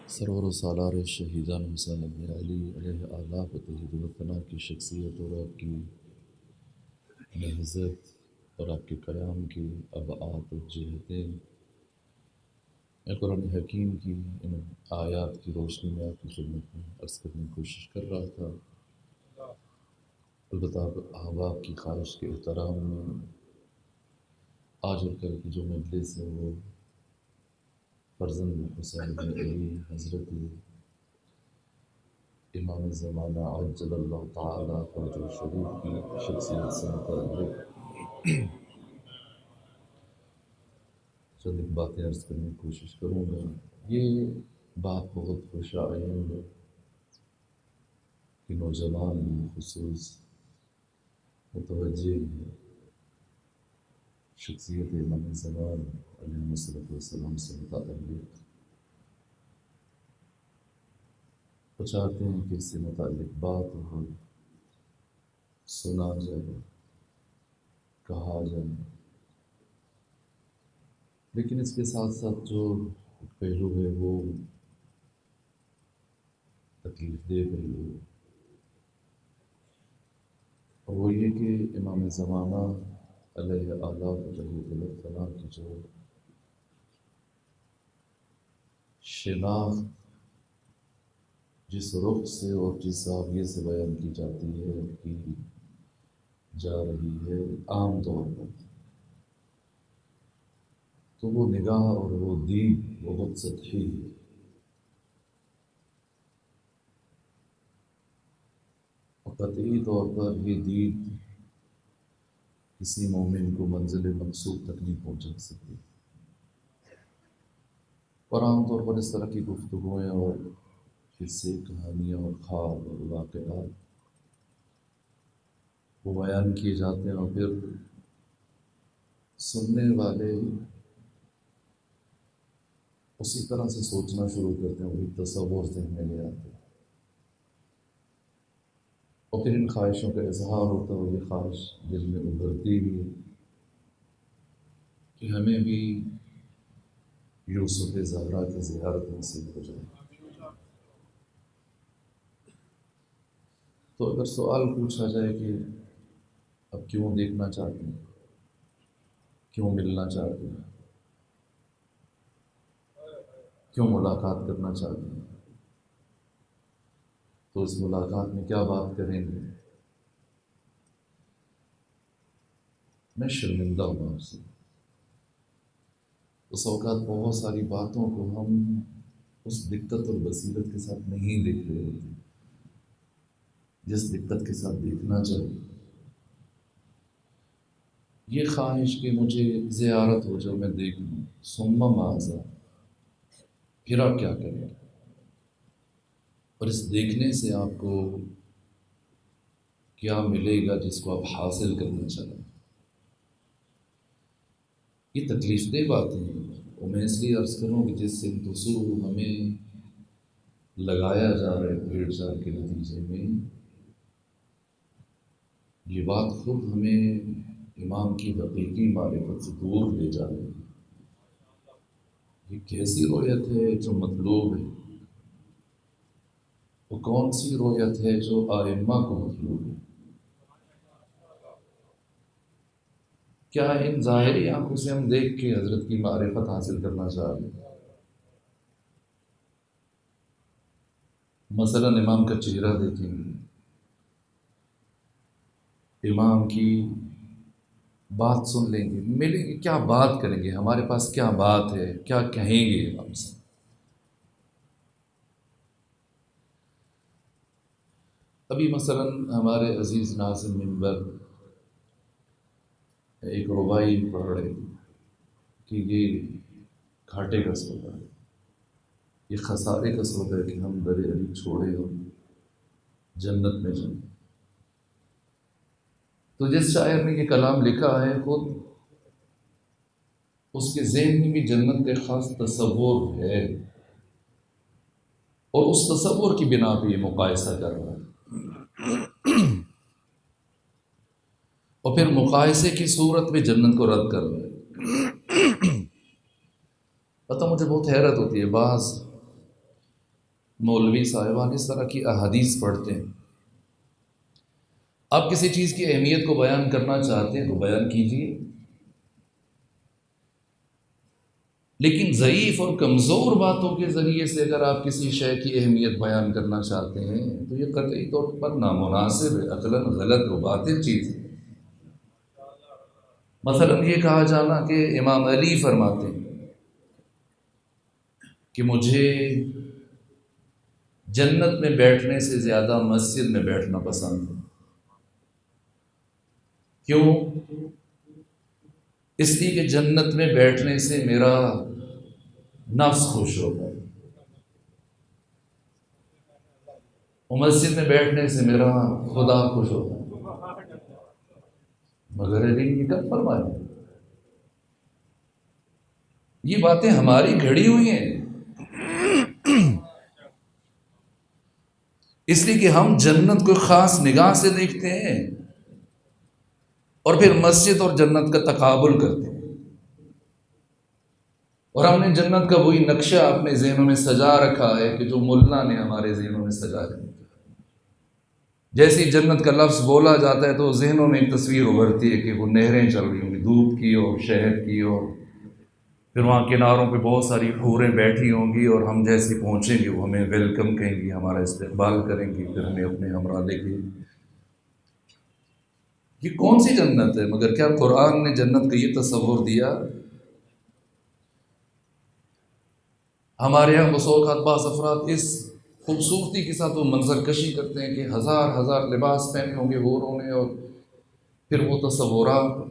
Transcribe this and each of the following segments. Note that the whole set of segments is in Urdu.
سرور و سالار شہیدان حسین ابن علی علیہ آلہ فتح وطنہ کی شخصیت اور آپ کی نہضت اور آپ کے قیام کی ابعاد و جہتیں میں قرآن حکیم کی ان آیات کی روشنی میں آپ کی خدمت میں عرض کرنے کی کوشش کر رہا تھا۔ البتہ احباب کی خواہش کے احترام میں آج اور کل کی جو مجلس ہے وہ فرزند حسین بن علی حضرت امام زمانہ عجل اللہ تعالیٰ فرج شریف کی شخصیت سے متعلق چند ایک باتیں عرض کرنے کی کوشش کروں گا۔ یہ بات بہت خوش آئند ہے کہ نوجوان خصوص متوجہ ہے شخصیت امام زمان علیہ السلام سے متعلق، وہ چاہتے ہیں کہ اس سے متعلق بات ہو، سنا جائے، کہا جائے، لیکن اس کے ساتھ ساتھ جو پہلو ہے وہ تکلیف دہ پہلو ہے، اور وہ یہ کہ امام زمانہ علیہ آلہ فتح کی جو شناخت جس رخ سے اور جس زاویے سے بیان کی جاتی ہے، کی جا رہی ہے عام طور پر، تو وہ نگاہ اور وہ دید بہت سطحی ہے۔ اور قطعی طور پر یہ دید کسی مومن کو منزل مقصود تک نہیں پہنچا سکتی، اور عام طور پر اس طرح کی گفتگویں اور قصے، کہانیاں اور خواب اور واقعات وہ بیان کیے جاتے ہیں، اور پھر سننے والے اسی طرح سے سوچنا شروع کرتے ہیں، وہی تصور ذہن میں لے آتے ہیں، اور پھر ان خواہشوں کا اظہار ہوتا ہے، اور یہ خواہش دل میں ابھرتی بھی ہے کہ ہمیں بھی یوسف زہرا کی زیارت نصیب ہو جائے۔ تو اگر سوال پوچھا جائے کہ اب کیوں دیکھنا چاہتے ہیں، کیوں ملنا چاہتے ہیں، کیوں ملاقات کرنا چاہتے ہیں، تو اس ملاقات میں کیا بات کریں گے؟ میں شرمندہ ہوں آپ سے۔ اس اوقات بہت ساری باتوں کو ہم اس دقت اور بصیرت کے ساتھ نہیں دیکھ رہے ہوتے جس دقت کے ساتھ دیکھنا چاہیے۔ یہ خواہش کہ مجھے زیارت ہو جائے، میں دیکھ لوں، ثم ماذا، پھر آپ کیا کریں گے؟ اور اس دیکھنے سے آپ کو کیا ملے گا جس کو آپ حاصل کرنا چاہیں؟ یہ تکلیف دہ باتیں ہیں، اور میں اس لیے عرض کروں کہ جس سے تصور ہمیں لگایا جا رہا ہے بھیڑ چال کے نتیجے میں، یہ بات خود ہمیں امام کی حقیقی معرفت سے دور لے جا رہی ہے۔ یہ کیسی رویت ہے جو مطلوب ہے؟ وہ کون سی رویت ہے جو ائمہ کو مطلوب ہے؟ کیا ان ظاہری آنکھوں سے ہم دیکھ کے حضرت کی معرفت حاصل کرنا چاہ رہے ہیں؟ مثلا امام کا چہرہ دیکھیں گے، امام کی بات سن لیں گے، ملیں گے، کیا بات کریں گے، ہمارے پاس کیا بات ہے، کیا کہیں گے امام سے؟ ابھی مثلا ہمارے عزیز ناظم منبر ایک ربائی پڑھ رہے تھے کہ یہ گھاٹے کا سودا ہے، یہ خسارے کا سودا ہے کہ ہم در علی چھوڑے اور جنت میں جائیں۔ تو جس شاعر نے یہ کلام لکھا ہے خود اس کے ذہن میں بھی جنت کا ایک خاص تصور ہے، اور اس تصور کی بنا پہ یہ مقایسہ کر رہا ہے، اور پھر مقایسے کی صورت میں جنت کو رد کر رہا ہے۔ پتہ مجھے بہت حیرت ہوتی ہے، بعض مولوی صاحبان اس طرح کی احادیث پڑھتے ہیں. آپ کسی چیز کی اہمیت کو بیان کرنا چاہتے ہیں تو بیان کیجیے، لیکن ضعیف اور کمزور باتوں کے ذریعے سے اگر آپ کسی شے کی اہمیت بیان کرنا چاہتے ہیں تو یہ قطعی طور پر نامناسب ہے، عقلاً غلط و باطل چیز ہے. مثلا یہ کہا جانا کہ امام علی فرماتے ہیں کہ مجھے جنت میں بیٹھنے سے زیادہ مسجد میں بیٹھنا پسند ہے. کیوں؟ اس لیے کہ جنت میں بیٹھنے سے میرا نفس خوش ہوتا ہے، اور مسجد میں بیٹھنے سے میرا خدا خوش ہوتا ہے. مگر علی نے کب فرمایا؟ یہ باتیں ہماری گھڑی ہوئی ہیں، اس لیے کہ ہم جنت کو خاص نگاہ سے دیکھتے ہیں اور پھر مسجد اور جنت کا تقابل کرتے ہیں، اور ہم نے جنت کا وہی نقشہ اپنے ذہنوں میں سجا رکھا ہے کہ جو ملا نے ہمارے ذہنوں میں سجا رکھا ہے. جیسے جنت کا لفظ بولا جاتا ہے تو ذہنوں میں ایک تصویر ابھرتی ہے کہ وہ نہریں چل رہی ہوں گی دودھ کی اور شہد کی، اور پھر وہاں کناروں پہ بہت ساری حوریں بیٹھی ہوں گی، اور ہم جیسے پہنچیں گے وہ ہمیں ویلکم کہیں گی، ہمارا استقبال کریں گی، پھر ہمیں اپنے ہمراہ لے کے. یہ کون سی جنت ہے؟ مگر کیا قرآن نے جنت کا یہ تصور دیا؟ ہمارے یہاں بس اوقات بعض افراد اس خوبصورتی کے ساتھ وہ منظر کشی کرتے ہیں کہ ہزار ہزار لباس پہنے ہوں گے حوروں نے، اور پھر وہ تصورات،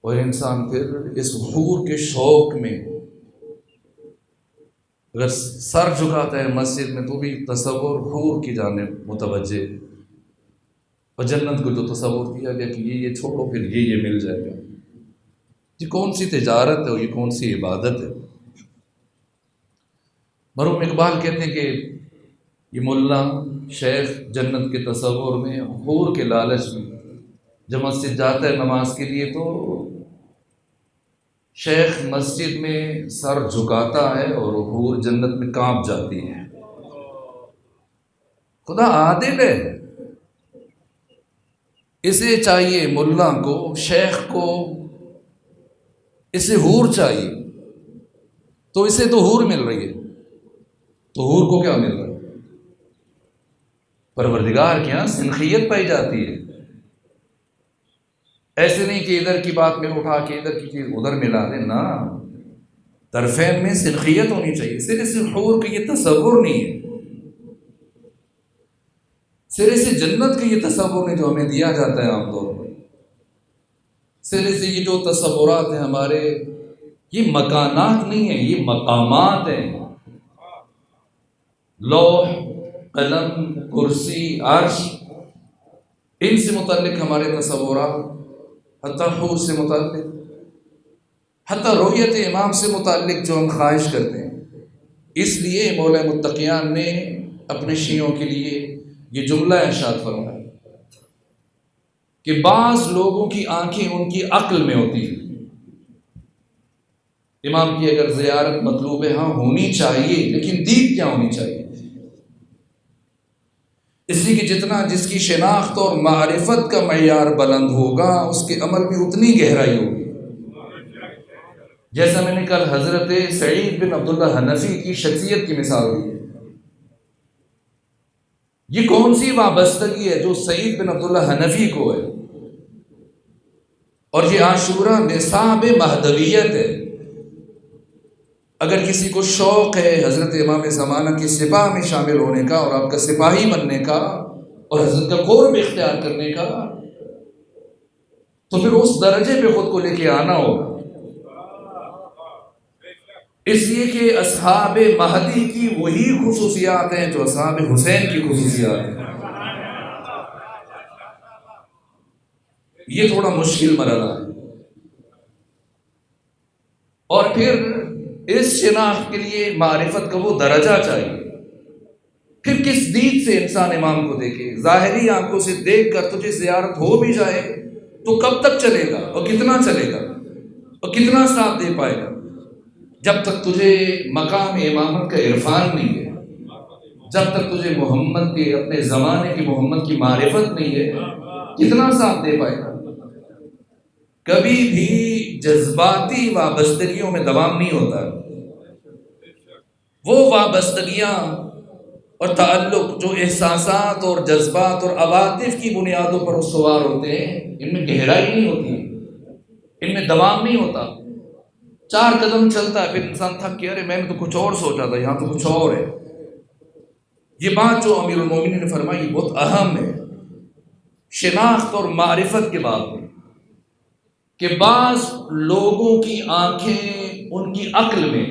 اور انسان پھر اس حور کے شوق میں اگر سر جھکاتا ہے مسجد میں تو بھی تصور حور کی جانب متوجہ. اور جنت کو جو تصور دیا گیا کہ یہ چھوڑو پھر یہ مل جائے گا. یہ کون سی تجارت ہے اور یہ کون سی عبادت ہے؟ مرحوم اقبال کہتے ہیں کہ یہ ملا شیخ جنت کے تصور میں حور کے لالچ میں جب مسجد جاتا ہے نماز کے لیے تو شیخ مسجد میں سر جھکاتا ہے اور حور جنت میں کانپ جاتی ہے. خدا عادل ہے، اسے چاہیے ملا کو، شیخ کو اسے حور چاہیے، تو اسے تو حور مل رہی ہے، تو حور کو کیا مل رہا ہے؟ پروردگار کے یہاں سنخیت پائی جاتی ہے. ایسے نہیں کہ ادھر کی بات میں اٹھا کے ادھر کی چیز ادھر ملا دیں، نہ، طرفین میں سنخیت ہونی چاہیے. سرے سے حور کا یہ تصور نہیں ہے، سرے سے جنت کا یہ تصور نہیں جو ہمیں دیا جاتا ہے عام طور پر. سرے سے یہ جو تصورات ہیں ہمارے، یہ مکانات نہیں ہیں، یہ مقامات ہیں. لوح، قلم، کرسی، عرش، ان سے متعلق ہمارے تصورات، حتیٰ حور سے متعلق، حتیٰ رؤیت امام سے متعلق جو ہم خواہش کرتے ہیں. اس لیے مولا متقیان نے اپنے شیعوں کے لیے یہ جملہ ارشاد فرمایا کہ بعض لوگوں کی آنکھیں ان کی عقل میں ہوتی ہیں. امام کی اگر زیارت مطلوب ہے، ہاں ہونی چاہیے، لیکن دید کیا ہونی چاہیے؟ اس لیے کہ جتنا جس کی شناخت اور معرفت کا معیار بلند ہوگا اس کے عمل میں اتنی گہرائی ہوگی. جیسا میں نے کل حضرت سعید بن عبداللہ حنفی کی شخصیت کی مثال دی. یہ کون سی وابستگی ہے جو سعید بن عبداللہ حنفی کو ہے؟ اور یہ عاشورہ نصاب مہدویت ہے. اگر کسی کو شوق ہے حضرت امام زمانہ کی سپاہ میں شامل ہونے کا اور آپ کا سپاہی بننے کا اور حضرت کا قرب اختیار کرنے کا، تو پھر اس درجے پہ خود کو لے کے آنا ہوگا. اس لیے کہ اصحاب مہدی کی وہی خصوصیات ہیں جو اصحاب حسین کی خصوصیات ہیں. یہ تھوڑا مشکل مرحلہ ہے. اور پھر اس شناخت کے لیے معرفت کا وہ درجہ چاہیے. پھر کس دید سے انسان امام کو دیکھے؟ ظاہری آنکھوں سے دیکھ کر تجھے زیارت ہو بھی جائے تو کب تک چلے گا اور کتنا چلے گا اور کتنا ساتھ دے پائے گا؟ جب تک تجھے مقام امامت کا عرفان نہیں ہے. جب تک تجھے محمد کے، اپنے زمانے کی محمد کی معرفت نہیں ہے، کتنا ساتھ دے پائے گا؟ کبھی بھی جذباتی وابستگیوں میں دوام نہیں ہوتا۔ وہ وابستگیاں اور تعلق جو احساسات اور جذبات اور عواطف کی بنیادوں پر استوار ہوتے ہیں، ان میں گہرائی نہیں ہوتی، ان میں دوام نہیں ہوتا۔ 4 قدم چلتا ہے، پھر انسان تھک کے، ارے میں نے تو کچھ اور سوچا تھا، یہاں تو کچھ اور ہے۔ یہ بات جو امیر المومنین نے فرمائی بہت اہم ہے، شناخت اور معرفت کے باب میں، کہ بعض لوگوں کی آنکھیں ان کی عقل میں،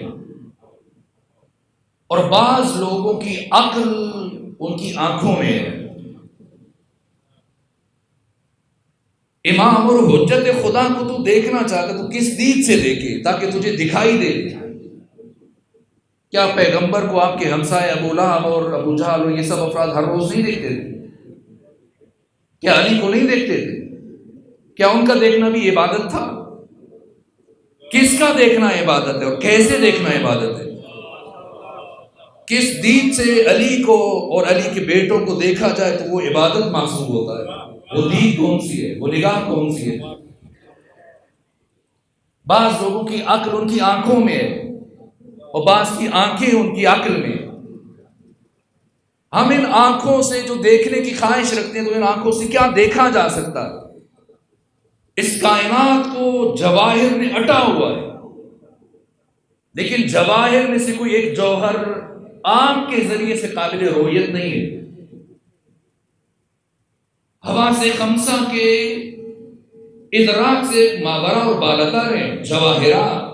اور بعض لوگوں کی عقل ان کی آنکھوں میں ہے۔ امام اور حجت خدا کو تو دیکھنا چاہتا تو کس دید سے دیکھے تاکہ تجھے دکھائی دے؟ کیا پیغمبر کو آپ کے ہمسائے ابو لہب اور ابو جہل اور یہ سب افراد ہر روز نہیں دیکھتے تھے؟ کیا علی کو نہیں دیکھتے تھے؟ کیا ان کا دیکھنا بھی عبادت تھا؟ کس کا دیکھنا عبادت ہے اور کیسے دیکھنا عبادت ہے؟ کس دید سے علی کو اور علی کے بیٹوں کو دیکھا جائے تو وہ عبادت محسوب ہوتا ہے؟ وہ دید کون سی ہے؟ وہ نگاہ کون سی ہے؟ بعض لوگوں کی عقل ان کی آنکھوں میں ہے اور بعض کی آنکھیں ان کی عقل میں۔ ہم ان آنکھوں سے جو دیکھنے کی خواہش رکھتے ہیں تو ان آنکھوں سے کیا دیکھا جا سکتا ہے؟ اس کائنات کو جواہر نے اٹا ہوا ہے، لیکن جواہر میں سے کوئی ایک جوہر آنکھ کے ذریعے سے قابل رؤیت نہیں ہے۔ حواس خمسہ کے ادراک سے ماورا اور بالاتر ہیں جواہرات،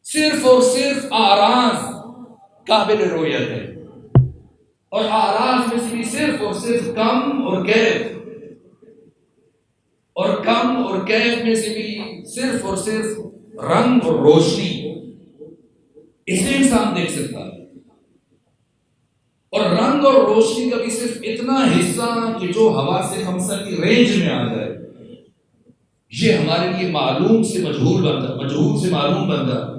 صرف اور صرف آراز قابل رؤیت ہے، اور آراز میں سے بھی صرف اور صرف کم اور کیف، اور کم اور کیف میں سے بھی صرف اور صرف رنگ اور روشنی، اسے انسان دیکھ سکتا ہے۔ اور رنگ اور روشنی کا بھی صرف اتنا حصہ کہ جو حواس خمسہ کی رینج میں آ جائے، یہ ہمارے لیے معلوم سے مجہول سے معلوم بنتا ہے۔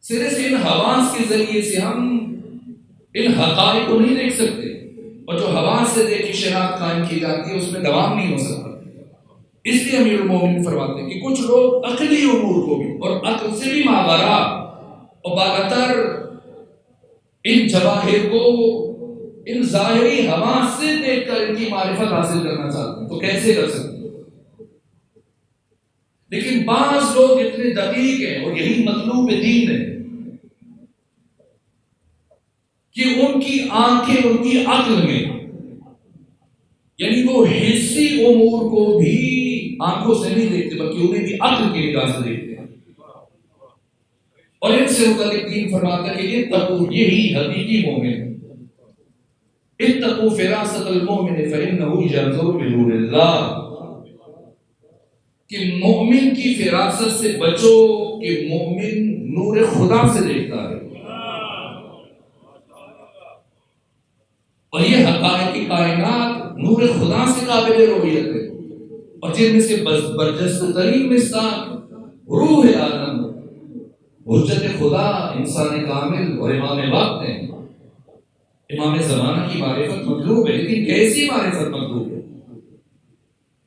صرف ان حواس کے ذریعے سے ہم ان حقائق کو نہیں دیکھ سکتے، اور جو حواس سے دیکھ کے شناخت قائم کی جاتی ہے اس میں دوام نہیں ہو سکتا۔ اس لیے امیر المومنین فرماتے ہیں کہ کچھ لوگ عقلی امور کو بھی اور عقل سے بھی ماورا اور بالاتر ان جواہر کو ان ظاہری حواس سے دیکھ کر ان کی معرفت حاصل کرنا چاہتے ہیں، تو کیسے کر سکتے ہیں؟ لیکن بعض لوگ اتنے دقیق ہیں، اور یہی مطلوب دین ہے، کہ ان کی آنکھیں ان کی عقل میں، یعنی وہ حسی امور کو بھی آنکھوں سے نہیں دیکھتے بلکہ انہیں بھی عقل کی نگاہ سے دیکھتے ہیں۔ اور ان سے متعلق دین فرماتا ہے کہ اتقوا، یہی حقیقی مومن ہے، اتقوا فراست المؤمن فإنه ينظر بنور اللہ، کہ مومن کی فراست سے بچو کہ مومن نور خدا سے دیکھتا ہے۔ اور یہ حقائق کی کائنات نور خدا سے قابل رؤیت ہے، اور جن میں سے برجستہ ترین مصداق روح آدم، حجت خدا، انسان کامل اور امام وقت ہیں۔ امام زمانہ کی معرفت مطلوب ہے، لیکن کیسی معرفت مطلوب ہے؟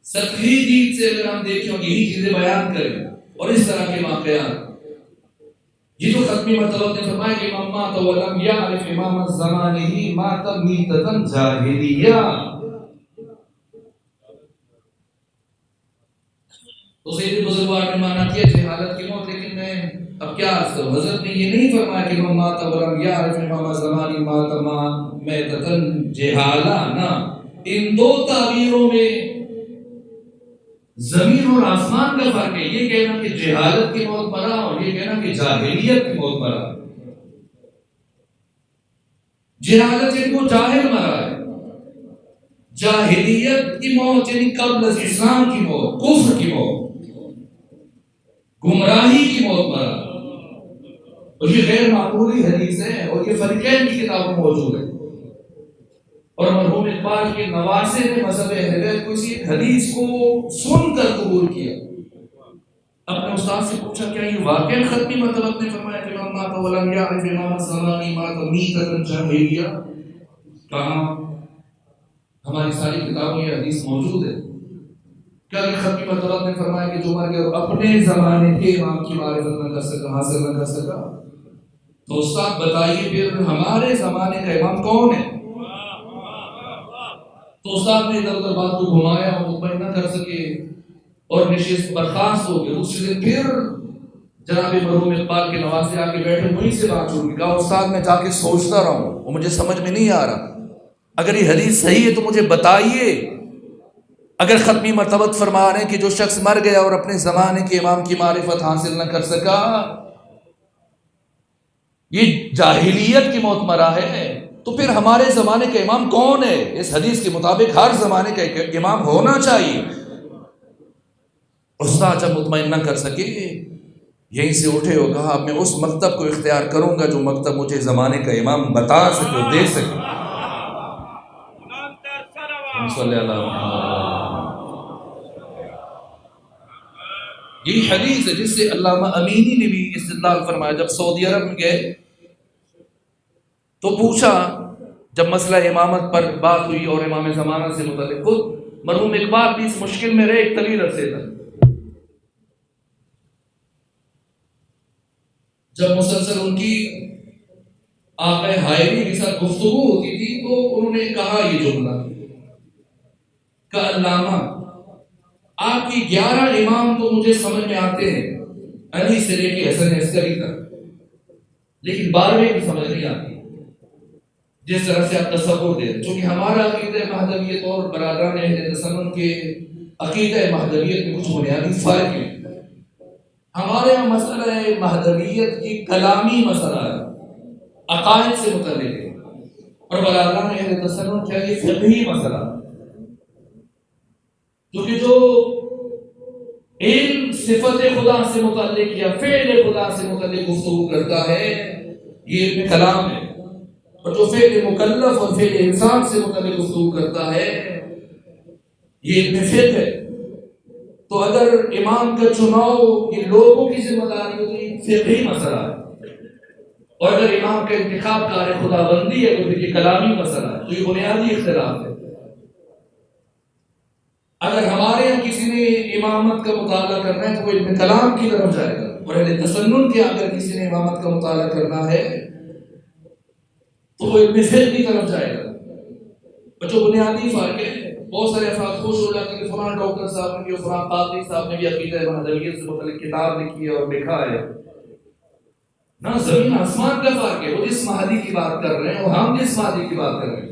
سطحی دید سے اگر ہم دیکھیں اور یہی چیزیں بیان کریں اور اس طرح کے واقعات، یہ جو ختمی مرتبہ نے فرمایا کہ امام مات ولم یعرف امام زمانہ مات میتۃ جاہلیہ، تو سید بزرگوار نے مانا کیا جہالت کی موت، لیکن میں اب کیا عرض کروں، حضرت نے یہ نہیں فرمایا کہ امام مات ولم یعرف امام زمانہ مات میتۃ جہالہ، نہ، ان دو تعبیروں میں زمین اور آسمان کا فرق ہے۔ یہ کہنا کہ جہالت کی موت مرا اور یہ کہنا کہ جاہلیت کی موت مرا۔ جہالت جن کو جاہل مرا ہے، جاہلیت کی موت یعنی قبل از اسلام کی موت، کفر کی موت، گمراہی کی موت مرا۔ اور یہ غیر معقولی حدیث ہے، اور یہ فریقین کی کتابوں میں موجود ہے۔ اور مرحوم اقبال کے نواسے نے مذہب اہل بیت کو اسی حدیث کو سن کر قبول کیا۔ اپنے استاد سے پوچھا کیا یہ واقعی ختمی مطلب نے فرمایا کہ امام مات ولم یعرف امام زمانی مات میتۃ جاہلیہ؟ کہاں ہماری ساری کتابوں میں یہ حدیث موجود ہے؟ کیا یہ ختمی مطلب نے فرمایا کہ جو مر گیا اپنے زمانے کے امام کی معرفت نہ کر سکا، حاصل نہ کر سکا؟ تو استاد بتائیے پھر ہمارے زمانے کا امام کون ہے؟ تو استاد نے ادھر ادھر بات کو گھمایا اور مطمئن نہ کر سکے اور نشست برخاست ہو گئے۔ دوسرے دن پھر جناب مرحوم اقبال کے نواسے آ کے بیٹھے، وہیں سے بات شروع کی۔ کہا استاد میں جا کے سوچتا رہا ہوں، وہ مجھے سمجھ میں نہیں آ رہا، اگر یہ حدیث صحیح ہے تو مجھے بتائیے۔ اگر ختمی مرتبت فرما رہے ہیں کہ جو شخص مر گیا اور اپنے زمانے کے امام کی معرفت حاصل نہ کر سکا، یہ جاہلیت کی موت مرا ہے، تو پھر ہمارے زمانے کا امام کون ہے؟ اس حدیث کے مطابق ہر زمانے کا ایک امام ہونا چاہیے۔ استاد جب مطمئن نہ کر سکے، یہیں سے اٹھے اور کہا میں اس مکتب کو اختیار کروں گا جو مکتب مجھے زمانے کا امام بتا سکے، دے سکے۔ صلی اللہ علیہ وسلم۔ یہی حدیث ہے جس سے علامہ امینی نے بھی استدلال فرمایا۔ جب سعودی عرب میں گئے تو پوچھا، جب مسئلہ امامت پر بات ہوئی اور امام زمانہ سے متعلق، خود مرحوم اقبال بھی اس مشکل میں رہے ایک طویل عرصے تک۔ جب مسلسل ان کی آقا حائری کے ساتھ گفتگو ہوتی تھی تو انہوں نے کہا یہ جملہ کہ علامہ آپ کی 11 امام تو مجھے سمجھ میں آتے ہیں، علی سے لے کے حسن عسکری تک، لیکن 12ویں کی سمجھ نہیں آتی جس طرح سے آپ تصور دیں۔ چونکہ ہمارا عقیدہ مہدویت اور برادران اہل تسنن کے عقیدہ مہدویت میں کچھ بنیادی فرق ہے۔ ہمارے یہاں مسئلہ ہے مہدویت کی کلامی مسئلہ ہے، عقائد سے متعلق ہے، اور برادران اہل تسنن کیا یہ فقہی مسئلہ ہے، کیونکہ جو علم صفت خدا سے متعلق یا فعل خدا سے متعلق گفتگو کرتا ہے یہ علم کلام ہے، اور جو فعل مکلف اور فعل انسان سے متعلق گفتگو کرتا ہے یہ علم فقہ ہے۔ تو اگر امام کا چناؤ یہ لوگوں کی ذمہ داری ہو تو یہ فقہی مسئلہ ہے، اور اگر امام کا انتخاب کار خدا بندی ہے تو پھر یہ کلامی مسئلہ ہے۔ تو یہ بنیادی اختلاف ہے۔ اگر ہمارے یہاں کسی نے امامت کا مطالعہ کرنا ہے تو وہ علم کلام کی طرف جائے گا، اور اہل تسنن کے اگر کسی نے امامت کا مطالعہ کرنا ہے تو وہ علم فقہ کی طرف جائے گا۔ اور جو بنیادی فرق ہے، بہت سارے افراد خوش ہو جاتے ہیں کہ فلاں ڈاکٹر صاحب نے بھی، فلاں قاضی صاحب نے بھی عقیدہ مہدویت سے متعلق کتاب لکھی ہے اور لکھا ہے۔ نہ زمین آسمان کا فرق ہے، وہ جس مہدی کی بات کر رہے ہیں اور ہم جس مہدی کی بات کر رہے ہیں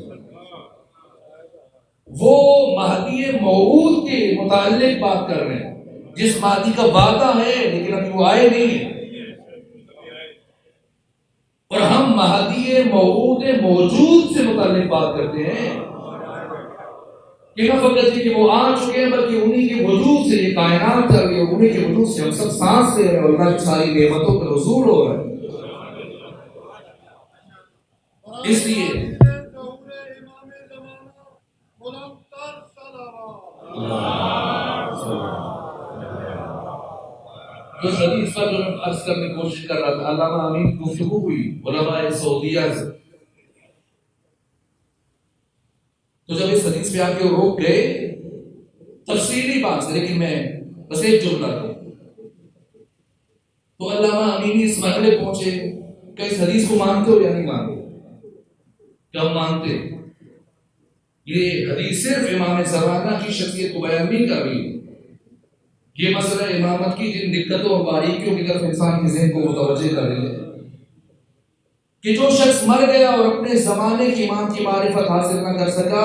وہ مہدی موعود کے متعلق بات کر رہے ہیں، جس مہدی کا وعدہ ہے لیکن ابھی وہ آئے نہیں ہے، اور ہم مہدی موعود موجود سے متعلق بات کرتے ہیں کہ نہ فقط یہ کہ وہ آ چکے ہیں بلکہ انہی کے وجود سے یہ کائنات چل رہی ہے، انہی کے وجود سے ہم سب سانس لے رہے ہیں اور اللہ کی ساری نعمتوں پر حصول ہو رہا ہے۔ اس لیے تو حدیث کا جو میں عرض کرنے کی کوشش کر رہا تھا، علامہ امین گفتگو ہوئی علماء سعودیہ سے، تو جب اس حدیث پہ آ کے روک گئے تفصیلی بات سے، لیکن میں بس ایک جملہ تھا، تو علامہ امینی اس مرحلے پہنچے کہ اس حدیث کو مانتے ہو یا نہیں مانتے؟ کیا ہم مانتے؟ یہ حدیث صرف امام زمانہ کی شخصیت کو بیان نہیں کر رہی، یہ مسئلہ امامت کی جن دقتوں اور باریکیوں کی طرف انسان کے ذہن کو متوجہ کر رہی ہے کہ جو شخص مر گیا اور اپنے زمانے کے امام کی معرفت حاصل نہ کر سکا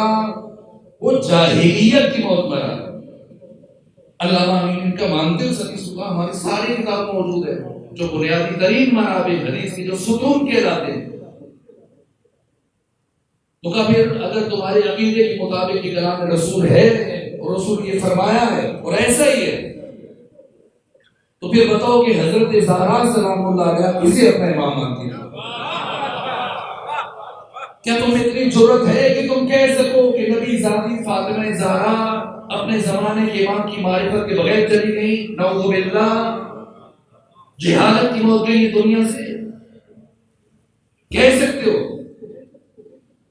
وہ جاہلیت کی موت مرا۔ علامہ امین کا مانتے ہو سکی سکا، ہماری ساری کتاب موجود ہے، جو بنیادی ترین منابع حدیث کی جو ستون کہلاتے ہیں۔ تو کہا پھر اگر تمہارے عقیدے کے مطابق یہ کلام رسول ہے اور رسول یہ فرمایا ہے اور ایسا ہی ہے تو پھر بتاؤ کہ حضرت زہرا سلام اللہ علیہ کسے اپنا امام مانتی ہے؟ کیا تم اتنی جرأت ہے کہ تم کہہ سکو کہ نبی ذاتی فاطمہ زہرا اپنے زمانے کے امام کی معرفت کے بغیر چلی گئی؟ نعوذ باللہ۔ جہالت کی موت گئی دنیا سے؟ کہہ سکتے ہو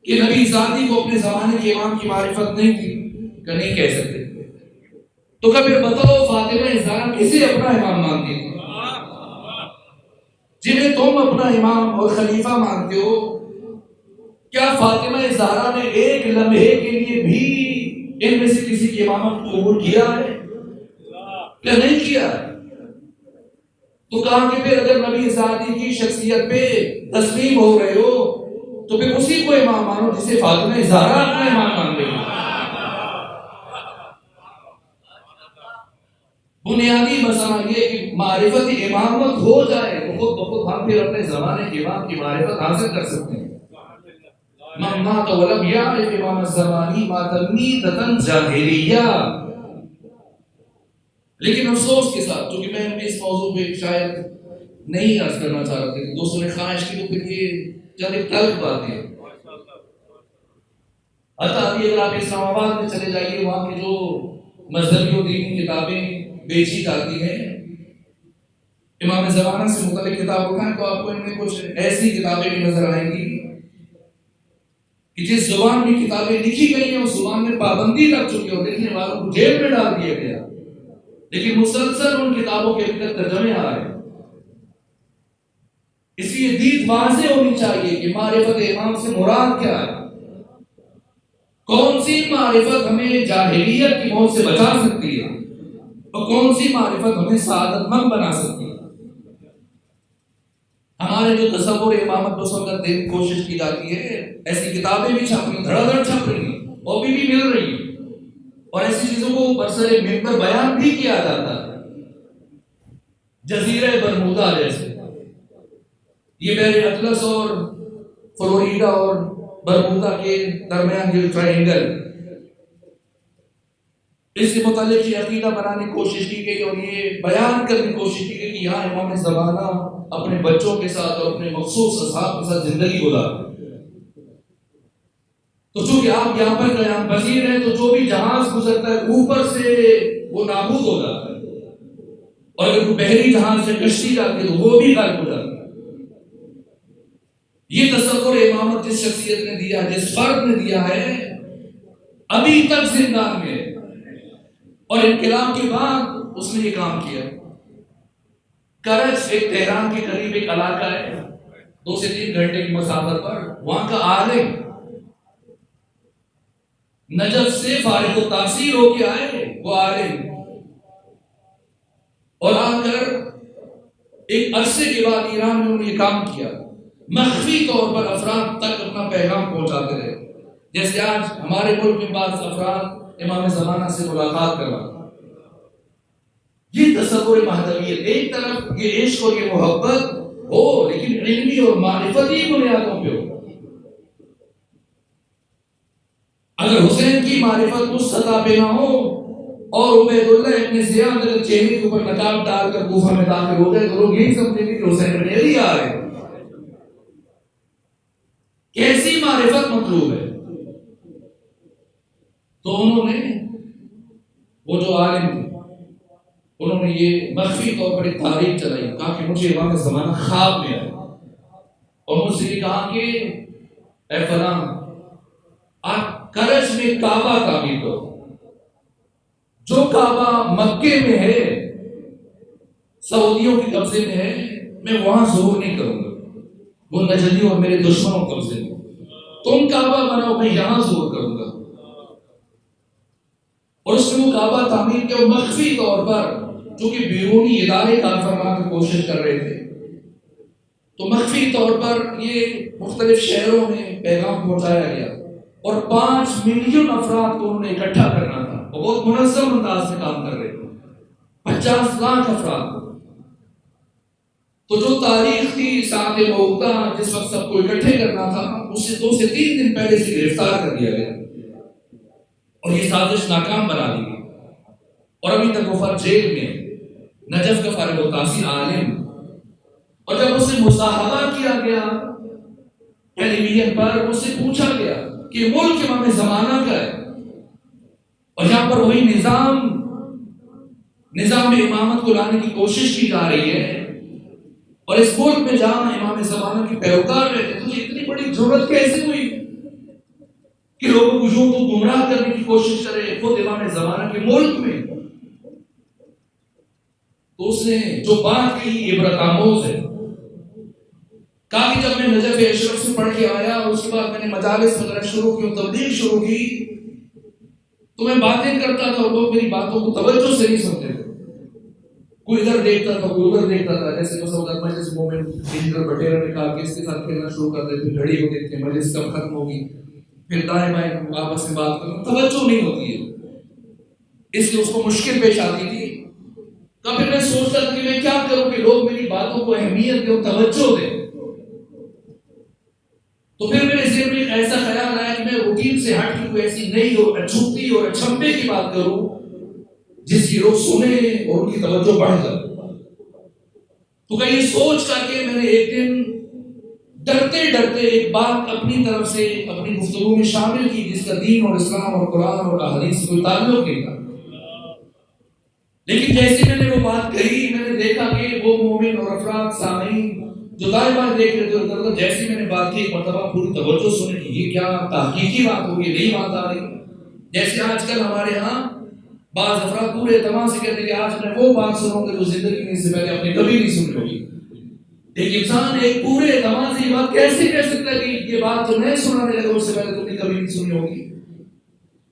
کہ نبی ذاتی کو اپنے زمانے کے امام کی معرفت نہیں تھی؟ کہ نہیں کہہ سکتے؟ تو پھر بتاؤ فاطمہ زہرا کسے اپنا امام مانتی تھی؟ جنہیں تم اپنا امام اور خلیفہ مانتے ہو، کیا فاطمہ زہرا نے ایک لمحے کے لیے بھی ان میں سے کسی کی امامت قبول کیا ہے؟ کیا نہیں کیا؟ تو کہا کہ پھر اگر نبی ذاتی کی شخصیت پہ تسلیم ہو رہے ہو تو پھر اسی کو امام مانو جسے فاطمہ زہرا اپنا امام مان رہی ہے۔ بنیادی مسئلہ یہ کہ معرفت امامت ہو جائے تو خود بخود ہم پھر اپنے زمانے کے امام کی معرفت حاصل کر سکتے ہیں۔ من مات ولم یعرف امام الزمانی مات میتۃ جاہلیہ۔ لیکن افسوس کے ساتھ، چونکہ میں اس موضوع پہ شاید نہیں عرض کرنا چاہ رہا تھا، دوستوں نے خواہش کی تو پھر یہ چند ایک تلخ باتیں۔ ابھی اگر آپ اسلام آباد میں چلے جائیے، وہاں کی جو مذہبی و دینی کتابیں بیچی جاتی ہیں، امام زمانہ سے متعلق کتاب اٹھائیں تو آپ کو ان میں کچھ ایسی کتابیں بھی نظر آئیں گی کہ جس زبان میں کتابیں لکھی گئی ہیں اس زبان میں پابندی لگ چکی ہے اور لکھنے والوں کو جیل میں ڈال دیا گیا، لیکن مسلسل ان کتابوں کے اندر ترجمے آ رہے ہیں۔ اس لیے دید واضح ہونی چاہیے کہ معرفت امام سے مراد کیا ہے، کون سی معرفت ہمیں جاہلیت کی موت سے بچا سکتی ہے اور کون سی معرفت ہمیں سعادت مند بنا سکتی ہے۔ ہمارے جو تصور امامت کو سمجھنے کی کوشش کی جاتی ہے، ایسی کتابیں بھی چھپ رہی، دھڑا دھڑ چھپ رہی ہیں اور بھی مل رہی ہیں، اور ایسی چیزوں کو برسر ممبر بیان بھی کیا جاتا ہے۔ جزیرہ برمودا جیسے، یہ بحر اطلس اور فلوریڈا اور برمودا کے درمیان جو ٹرائنگل، اس کے متعلق یہ عقیدہ بنانے کی کوشش کی گئی اور یہ بیان کرنے کی کوشش کی گئی کہ یہاں امام زمانہ اپنے بچوں کے ساتھ اور اپنے مخصوص اصحاب کے ساتھ زندگی گزارتے۔ تو چونکہ آپ یہاں پر قیام پذیر ہیں تو جو بھی جہاز گزرتا ہے اوپر سے وہ نابود ہو جاتا ہے، اور اگر کوئی بحری جہاز سے کشتی جاتی ہے تو وہ بھی غائب ہو جاتا ہے۔ یہ تصور امامت جس شخصیت نے دیا، جس فرد نے دیا ہے، ابھی تک زندان میں، اور انقلاب کے بعد اس نے یہ کام کیا۔ کرچ ایک تہران کے قریب ایک علاقہ ہے، 2 سے 3 گھنٹے کی مسافت پر، وہاں کا عالم نجف سے فارغ التحصیل ہو کے آئے، وہ عالم، اور آ کر ایک عرصے کے بعد ایران میں انہوں نے یہ کام کیا، مخفی طور پر افراد تک اپنا پیغام پہنچاتے رہے۔ جیسے آج ہمارے ملک میں بعض افراد امام زمانہ سے ملاقات کرواتے، یہ تصور مہدویت، ایک طرف یہ عشق اور یہ محبت ہو لیکن علمی اور معرفتی بنیادوں پہ ہو۔ اگر حسین کی معرفت اس سطح پہ نہ ہو اور عبید اللہ ابن زیاد اگر چہرے کے اوپر نقاب ڈال کر کوفہ میں داخل ہو جائے تو لوگ یہی سمجھیں گے کہ حسین بن علی آ رہے ہیں۔ کیسی معرفت مطلوب ہے؟ تو انہوں نے، وہ جو عالم تھے، انہوں نے یہ مخفی طور پر ایک تاریخ چلائی، کہا کہ مجھے امام زمانہ خواب میں آیا اور مجھ سے کہا کہ اے فلاں، آپ کرچ میں کعبہ تعمیر کرو، جو کعبہ مکے میں ہے، سعودیوں کے قبضے میں ہے، میں وہاں ظہور نہیں کروں گا، وہ نجدی اور میرے دشمنوں قبضے میں، تم کعبہ بناؤ، میں یہاں ظہور کروں گا۔ اور اس میں وہ کعبہ تعمیر کے مخفی طور پر، چونکہ بیرونی ادارے کار فرما کی کوشش کر رہے تھے، تو مخفی طور پر یہ مختلف شہروں میں پیغام پہنچایا گیا، اور 5 ملین افراد کو انہوں نے اکٹھا کرنا تھا، وہ بہت منظم انداز سے کام کر رہے تھے، 50 لاکھ افراد۔ تو جو تاریخ تھی ساعت موعودہ جس وقت سب کو اکٹھے کرنا تھا، اس سے 2 سے 3 دن پہلے سے گرفتار کر دیا گیا اور یہ سازش ناکام بنا دی گئی، اور ابھی تک وہ فرد جیل میں، نجف کا فارغ التحصیل عالم۔ اور جب اس سے مصاحبہ کیا گیا ٹیلی ویژن پر، اس سے پوچھا گیا کہ ملک امام زمانہ کا ہے اور یہاں پر وہی نظام امامت کو لانے کی کوشش کی جا رہی ہے، اور اس ملک میں جہاں امام زمانہ کے پیروکار رہتے تجھے اتنی بڑی ضرورت کیسے ہوئی کہ لوگوں کو یوں تو گمراہ کرنے کی کوشش کرے خود امام زمانہ کے ملک میں؟ تو اس نے جو بات کہی عبرت آموز ہے. کہا کہ جب میں نجف اشرف سے پڑھ کے آیا اس کے بعد میں نے مجالس وغیرہ شروع کی اور تبلیغ شروع کی تو میں باتیں کرتا تھا اور لوگ میری باتوں کو توجہ سے نہیں سنتے تھے. کوئی ادھر دیکھتا تھا کوئی ادھر دیکھتا تھا. جیسے مجلس مومنٹ انجر بٹیرا نے کہا کہ اس کے ساتھ کھیلنا شروع کر دے, پھر گھڑی کو دیکھتے مجلس کب ختم ہوگی, پھر دائیں بائیں آپس میں بات کرنا, توجہ نہیں ہوتی ہے, اس لیے اس کو مشکل پیش آتی تھی. تو پھر میں سوچتا تھا کہ میں کیا کروں کہ لوگ میری باتوں کو اہمیت دیں اور توجہ دیں. تو پھر میرے ذہن میں ایک ایسا خیال آیا کہ میں روٹین سے ہٹ کے کوئی ایسی نئی اور اچھوتی اور اچھمبے کی بات کروں جس کی لوگ سنیں اور ان کی توجہ بڑھ جائے. تو کہ یہ سوچ کر کے میں نے ایک دن ڈرتے ڈرتے ایک بات اپنی طرف سے اپنی گفتگو میں شامل کی جس کا دین اور اسلام اور قرآن اور حدیث سے کوئی تعلق نہیں تھا. لیکن جیسے میں نے وہ بات کہی میں نے دیکھا کہ وہ مومن اور افراد سامعین جو دائیں بائیں دیکھ رہے تھے ادھر جیسے میں نے بات کی ایک مرتبہ پوری توجہ سنے کہ یہ کیا تحقیقی بات ہوگی, نئی بات آ رہی. جیسے آج کل ہمارے ہاں بعض افراد پورے اعتماد سے کہتے ہیں کہ آج میں وہ بات سنوں گا جو زندگی میں سے پہلے اپنے کبھی نہیں سنی ہوگی. ایک انسان ایک پورے اعتماد سے یہ بات کیسے کہہ سکتا ہے کہ یہ بات جو میں سنانے لگا اس سے پہلے تم نے کبھی نہیں سنی ہوگی؟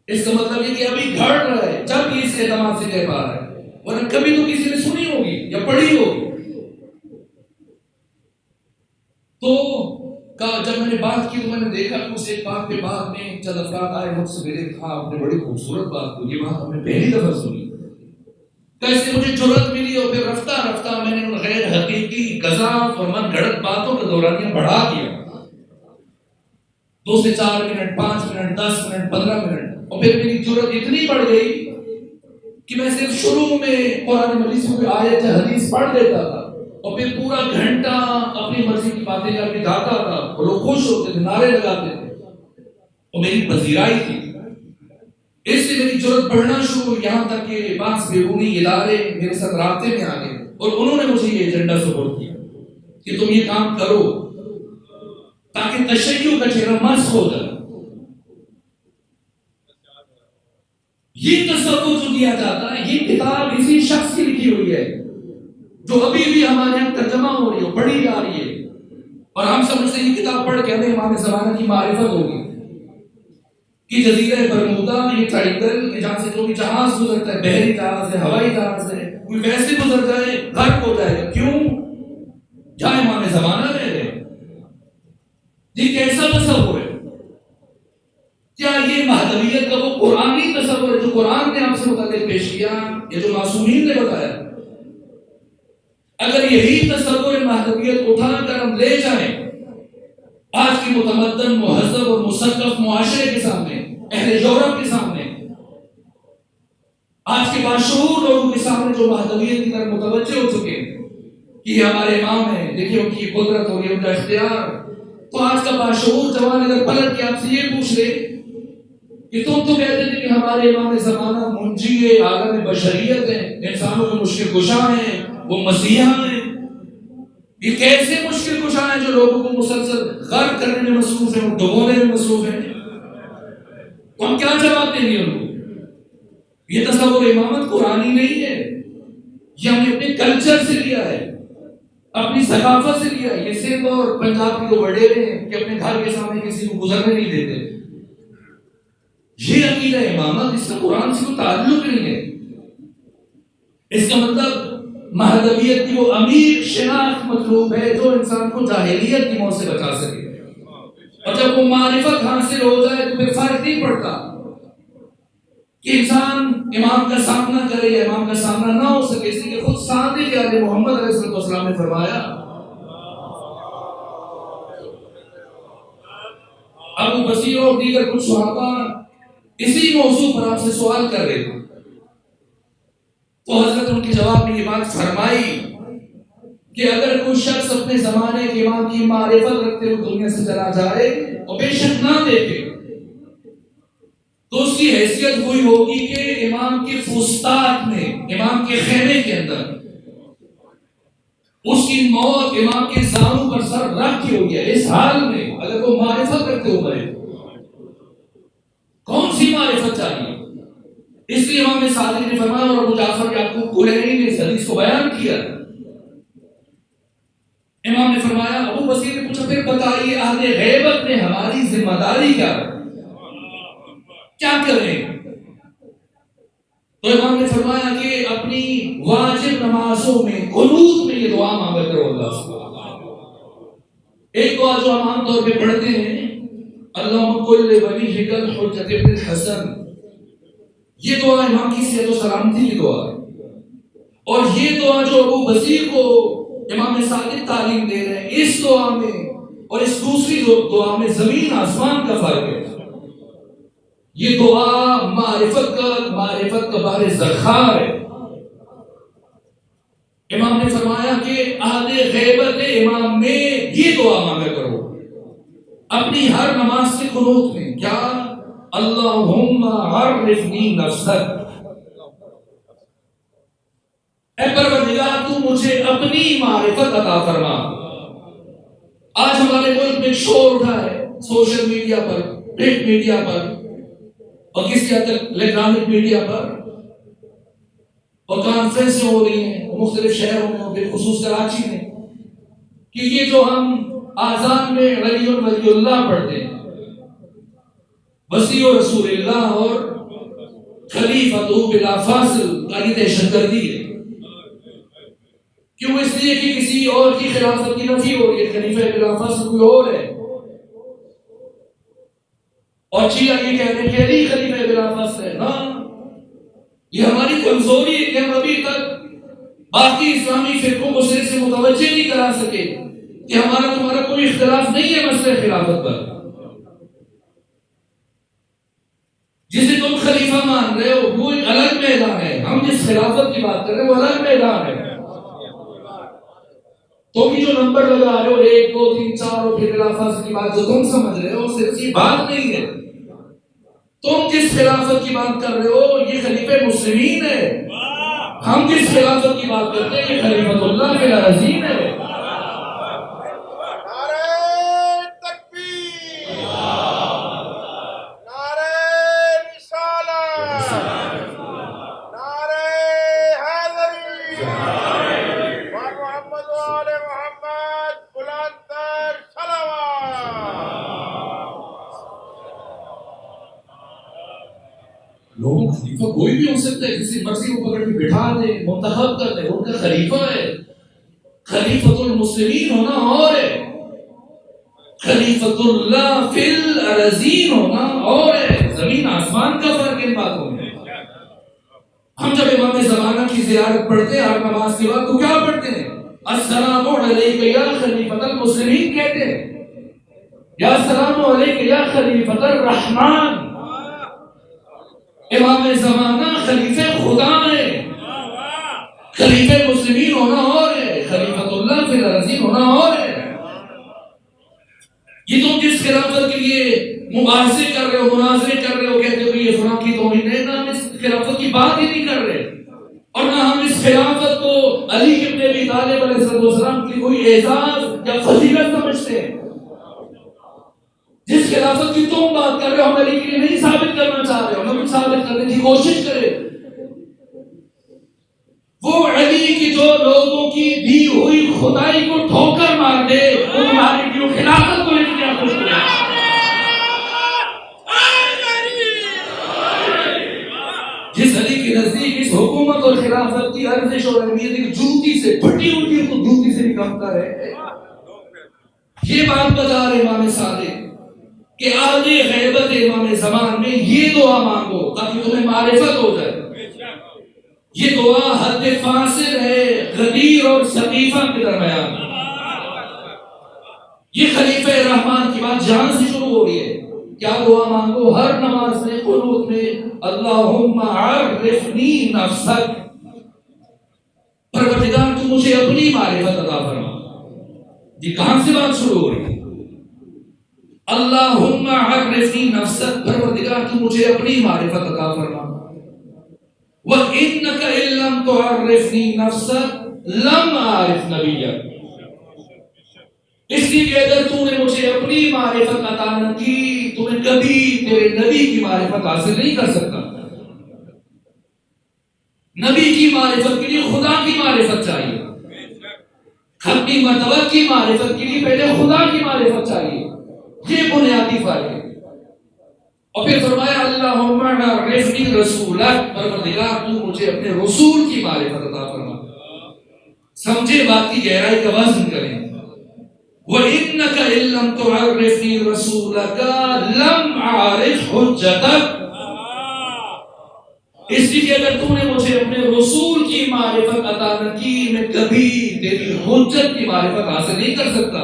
اس کا مطلب یہ کہ ابھی گھڑ رہا ہے جب یہ اس اعتماد سے کہہ پا رہا ہے, ورنہ کبھی تو کسی نے سنی ہوگی یا پڑھی ہوگی. تو جب میں نے بات کی تو میں نے دیکھا کہ اس ایک بات کے بعد میں چند افراد آئے مجھ سے ملے, کہا آپ نے بڑی خوبصورت بات کی, یہ بات ہم نے پہلی دفعہ سنی. کیسے مجھے جرأت ملی اور پھر رفتہ رفتہ میں نے ان غیر حقیقی گزاف اور من گھڑت باتوں کا دورانیہ بڑھا دیا. 2 سے 4 منٹ, 5 منٹ, 10 منٹ, 15 منٹ, اور پھر میری جرأت اتنی بڑھ گئی کہ میں صرف شروع میں قرآن مجید سے کوئی آیت حدیث پڑھ دیتا تھا اور پھر پورا گھنٹہ اپنی مرضی کی باتیں کر کے جاتا تھا اور لوگ خوش ہوتے تھے, نعرے لگاتے تھے. اور میری پذیرائی تھی. اس سے میری جرأت بڑھنا شروع ہوئی یہاں تک کہ بعض بیرونی ادارے میرے ساتھ رابطے میں آ گئے اور انہوں نے مجھے یہ ایجنڈا سپورٹ کیا کہ تم یہ کام کرو تاکہ تشیع کا چہرہ مسخ ہو جائے. یہ تصور جو دیا جاتا ہے یہ کتاب اسی شخص کی لکھی ہوئی ہے جو ابھی بھی ہمارے یہاں ترجمہ ہو رہی ہے, پڑھی جا رہی ہے, اور ہم سمجھتے ہیں یہ کتاب پڑھ کے ہمیں امام زمانہ کی معرفت ہوگی کہ جزیرہ برمودا یہ ٹرائنگل جہاں سے جو بھی جہاز گزرتا ہے, بحری جہاز ہے, ہوائی جہاز ہے, کوئی ویسے گزر جائے غرق ہو جائے گا. کیوں؟ جہاں امام زمانہ رہ رہے. یہ کیسا تصور ہے؟ کیا یہ مہدویت کا وہ قرآنی تصور ہے جو قرآن نے آپ سے متعلق پیش کیا یا جو معصومین نے بتایا؟ اگر یہی تصور مہدویت اٹھا کر ہم لے جائیں آج کی متمدن مہذب اور مثقف معاشرے کے سامنے, اہل یورپ کے سامنے, آج کے باشعور لوگوں کے سامنے جو مہدویت کی طرف متوجہ ہو چکے کہ یہ ہمارے امام ہیں, دیکھیے ان کی قدرت اور یہ ان کا اختیار, تو آج کا باشعور جوان اگر پلٹ کے آپ سے یہ پوچھ لے کہ تم تو کہتے تھے کہ ہمارے امام زمانہ منجی عالم بشریت ہیں, انسانوں کے مشکل کشا ہیں, وہ مسیحا ہیں, یہ کیسے مشکل کشا ہیں جو لوگوں کو مسلسل غرق کرنے میں مصروف ہیں اور ڈبونے میں مصروف ہیں؟ تو ہم کیا جواب دیں گے ان کو؟ یہ تصور امامت قرآنی نہیں ہے, یہ ہم نے اپنے کلچر سے لیا ہے, اپنی ثقافت سے لیا ہے. یہ صرف اور پنجاب کے جو وڈیرے ہیں کہ اپنے گھر کے سامنے کسی کو گزرنے نہیں دیتے, یہ عقیدہ امامت, اس کا قرآن سے کوئی تعلق نہیں ہے. اس کا مطلب مہدویت کی وہ امیر شناخت مطلوب ہے جو انسان کو جاہلیت کی موت سے بچا سکے, اور جب وہ معرفت حاصل ہو جائے تو پھر فرق نہیں پڑتا کہ انسان امام کا سامنا کرے یا امام کا سامنا نہ ہو سکے. اس لیے خود صادق آل محمد علیہ السلام نے فرمایا, ابو بصیر اور دیگر کچھ صحابہ اسی موضوع پر آپ سے سوال کر رہے تھے, تو حضرت ان کے جواب میں یہ بات فرمائی کہ اگر کوئی شخص اپنے زمانے کے امام کی معرفت رکھتے ہوئے دنیا سے چلا جائے اور بے شک نہ دیکھے تو اس کی حیثیت وہی ہوگی کہ امام کے فستاق میں, امام کے خیمے کے اندر اس کی موت امام کے زانوں پر سر رکھ کے ہوئی ہے. اس حال میں اگر وہ معرفت رکھتے ہو مرے کون سی معرفت چاہیے؟ اس لیے امام صادق نے فرمایا اور ابو جعفر یعقوب کلینی نے اس حدیث کو بیان کیا. امام نے فرمایا، ابو بصیر نے پوچھا پھر بتائیے اہل غیبت میں ہماری ذمہ داری کیا ہے، کیا کریں؟ تو امام نے فرمایا کہ اپنی واجب نمازوں میں قنوت میں یہ دعا مانگا کرو اللہ سے. ایک دعا جو ہم عام طور پہ پڑھتے ہیں، اللہم کل ولیک الحجۃ ابن الحسن، یہ دعا امام کی صحت و سلامتی کی دعا ہے. اور یہ دعا جو ابو بصیر کو امام صادق تعلیم دے رہے ہیں، اس دعا میں اور اس دوسری دعا میں زمین آسمان کا فرق ہے. یہ دعا معرفت کا بار ذخار ہے. امام نے فرمایا کہ اہل غیبت امام میں یہ دعا مانگا کرو اپنی ہر نماز کے قنوت میں. کیا؟ اللہم عرفنی نفسک، اے پروردگار تو مجھے اپنی معرفت عطا فرما. آج ہمارے ملک میں شور اٹھا ہے سوشل میڈیا پر، پرنٹ میڈیا پر اور کسی حد تک الیکٹرانک میڈیا پر، اور کانفرنسیں ہو رہی ہیں مختلف شہروں میں بالخصوص کراچی میں، کہ یہ جو ہم آذان میں ولی اللہ پڑھتے ہیں، وسیع رسول اللہ اور خلیفۃ بلا فاصل کا یہ دہشت گردی ہے. کیوں؟ اس لیے کہ کسی اور کی خلافت کی نفی ہو رہی ہے، خلیفہ بلا فاصل کوئی اور ہے. اور شیعہ یہ کہہ رہے ہیں کہ علی خلیفہ بلا فاصل ہے. ہاں، یہ ہماری کمزوری ہے کہ ہم ابھی تک باقی اسلامی فرقوں کو سر سے متوجہ نہیں کرا سکے کہ ہمارا تمہارا کوئی اختلاف نہیں ہے مسئلہ خلافت پر. جسے تم خلیفہ مان رہے ہو وہ ایک الگ میدان ہے، ہم جس خلافت کی بات کر رہے ہیں وہ الگ میدان ہے. تم یہ جو نمبر لگا رہے ہو 1 2 3 4 اور پھر خلافت کی بات جو تم سمجھ رہے ہو صرف یہ بات نہیں ہے. تم جس خلافت کی بات کر رہے ہو یہ خلیفہ مسلمین ہے. ہم جس خلافت کی بات کرتے ہیں یہ خلیفۃ اللہ کے عظیم ہے. لوگ خلیفہ کوئی بھی ہو سکتا ہے، کسی مرضی کو پکڑ کے بٹھا دے، منتخب کر دے، ان کا خلیفہ ہے. خلیفۃ المسلمین ہونا اور ہے، خلیفۃ اللہ فی الارضین ہونا اور ہے. زمین آسمان کا فرق ان باتوں میں. ہم جب امام زمانہ کی زیارت پڑھتے ہیں ہر نماز کے بعد تو کیا پڑھتے ہیں؟ السلام علیک یا خلیفۃ المسلمین کہتے ہیں، یا السلام علیک یا خلیفۃ الرحمن. امام زمانہ خلیفہ خدا ہے. خلیفہ مسلمین ہونا اور ہے، خلیفۃ اللہ فی الارضین ہونا اور ہے. یہ تم جس خلافت کے لیے مباحثے کر رہے ہو، مناظرے کر رہے ہو، کہتے ہو یہ فلاں کی توہین ہے، نہ ہم اس خلافت کی بات ہی نہیں کر رہے، اور نہ ہم اس خلافت کو علی ابن ابی طالب علیہ السلام کی کوئی اعزاز یا فضیلت سمجھتے ہیں. جس خلافت کی تم بات کر رہے ہو ہم علی کے لیے نہیں ثابت کرنا چاہ رہے ہو، ہم ثابت کرنے کی کوشش کرے. وہ علی کی جو لوگوں کی دی ہوئی خدائی کو ٹھوکر مار دے وہ تمہاری جو خلافت کو لے کے کیا خوش کرے. جس علی کے نزدیک اس حکومت اور خلافت کی ارزش اور اہمیت ایک جوتی سے پھٹی ہوتی ہے تو جوتی سے بھی کمتا ہے. یہ بات بتا رہے امام صادق کہ آگے غیبت امام زمان میں یہ دعا مانگو تاکہ تمہیں معرفت ہو جائے. یہ دعا حد فاصل ہے غدیر اور ثقیفہ کے درمیان. یہ خلیفہ رحمان کی بات جہاں سے شروع ہو رہی ہے. کیا دعا مانگو ہر نماز میں قنوت میں؟ اللہم عرفنی نفسک، پروردگار تو مجھے اپنی معرفت عطا فرما. یہ کہاں سے بات شروع ہو رہی ہے؟ اللہم عرفنی نفسک، پروردگار تو مجھے اپنی معرفت عطا فرما. وَإِنَّكَ إِن لَّمْ تُعَرِّفْنِي نَفْسَكَ لم اعرف نبیا، اس لیے کہ اگر تو نے مجھے اپنی معرفت عطا نہ کی تو میں کبھی تیرے نبی کی معرفت حاصل نہیں کر سکتا۔ نبی کی معرفت کے لیے خدا کی معرفت چاہیے، ختمی مرتبہ کی معرفت کے لیے پہلے خدا کی معرفت چاہیے، یہ بنیادی فرق ہے۔ اور پھر فرمایا اللہم عرفنی رسولک، پروردگار تو مجھے اپنے رسول کی معرفت عطا فرما۔ سمجھے بات کی گہرائی کا وزن کریں۔ وَإِنَّكَ إِن لَّمْ تُعَرِّفْنِي رَسُولَكَ لَمْ أَعْرِفْ حُجَّتَكَ، اس لیے کہ اگر تم نے مجھے اپنے رسول کی معرفت عطا نہ کی میں کبھی تیری حجت کی معرفت حاصل نہیں کر سکتا۔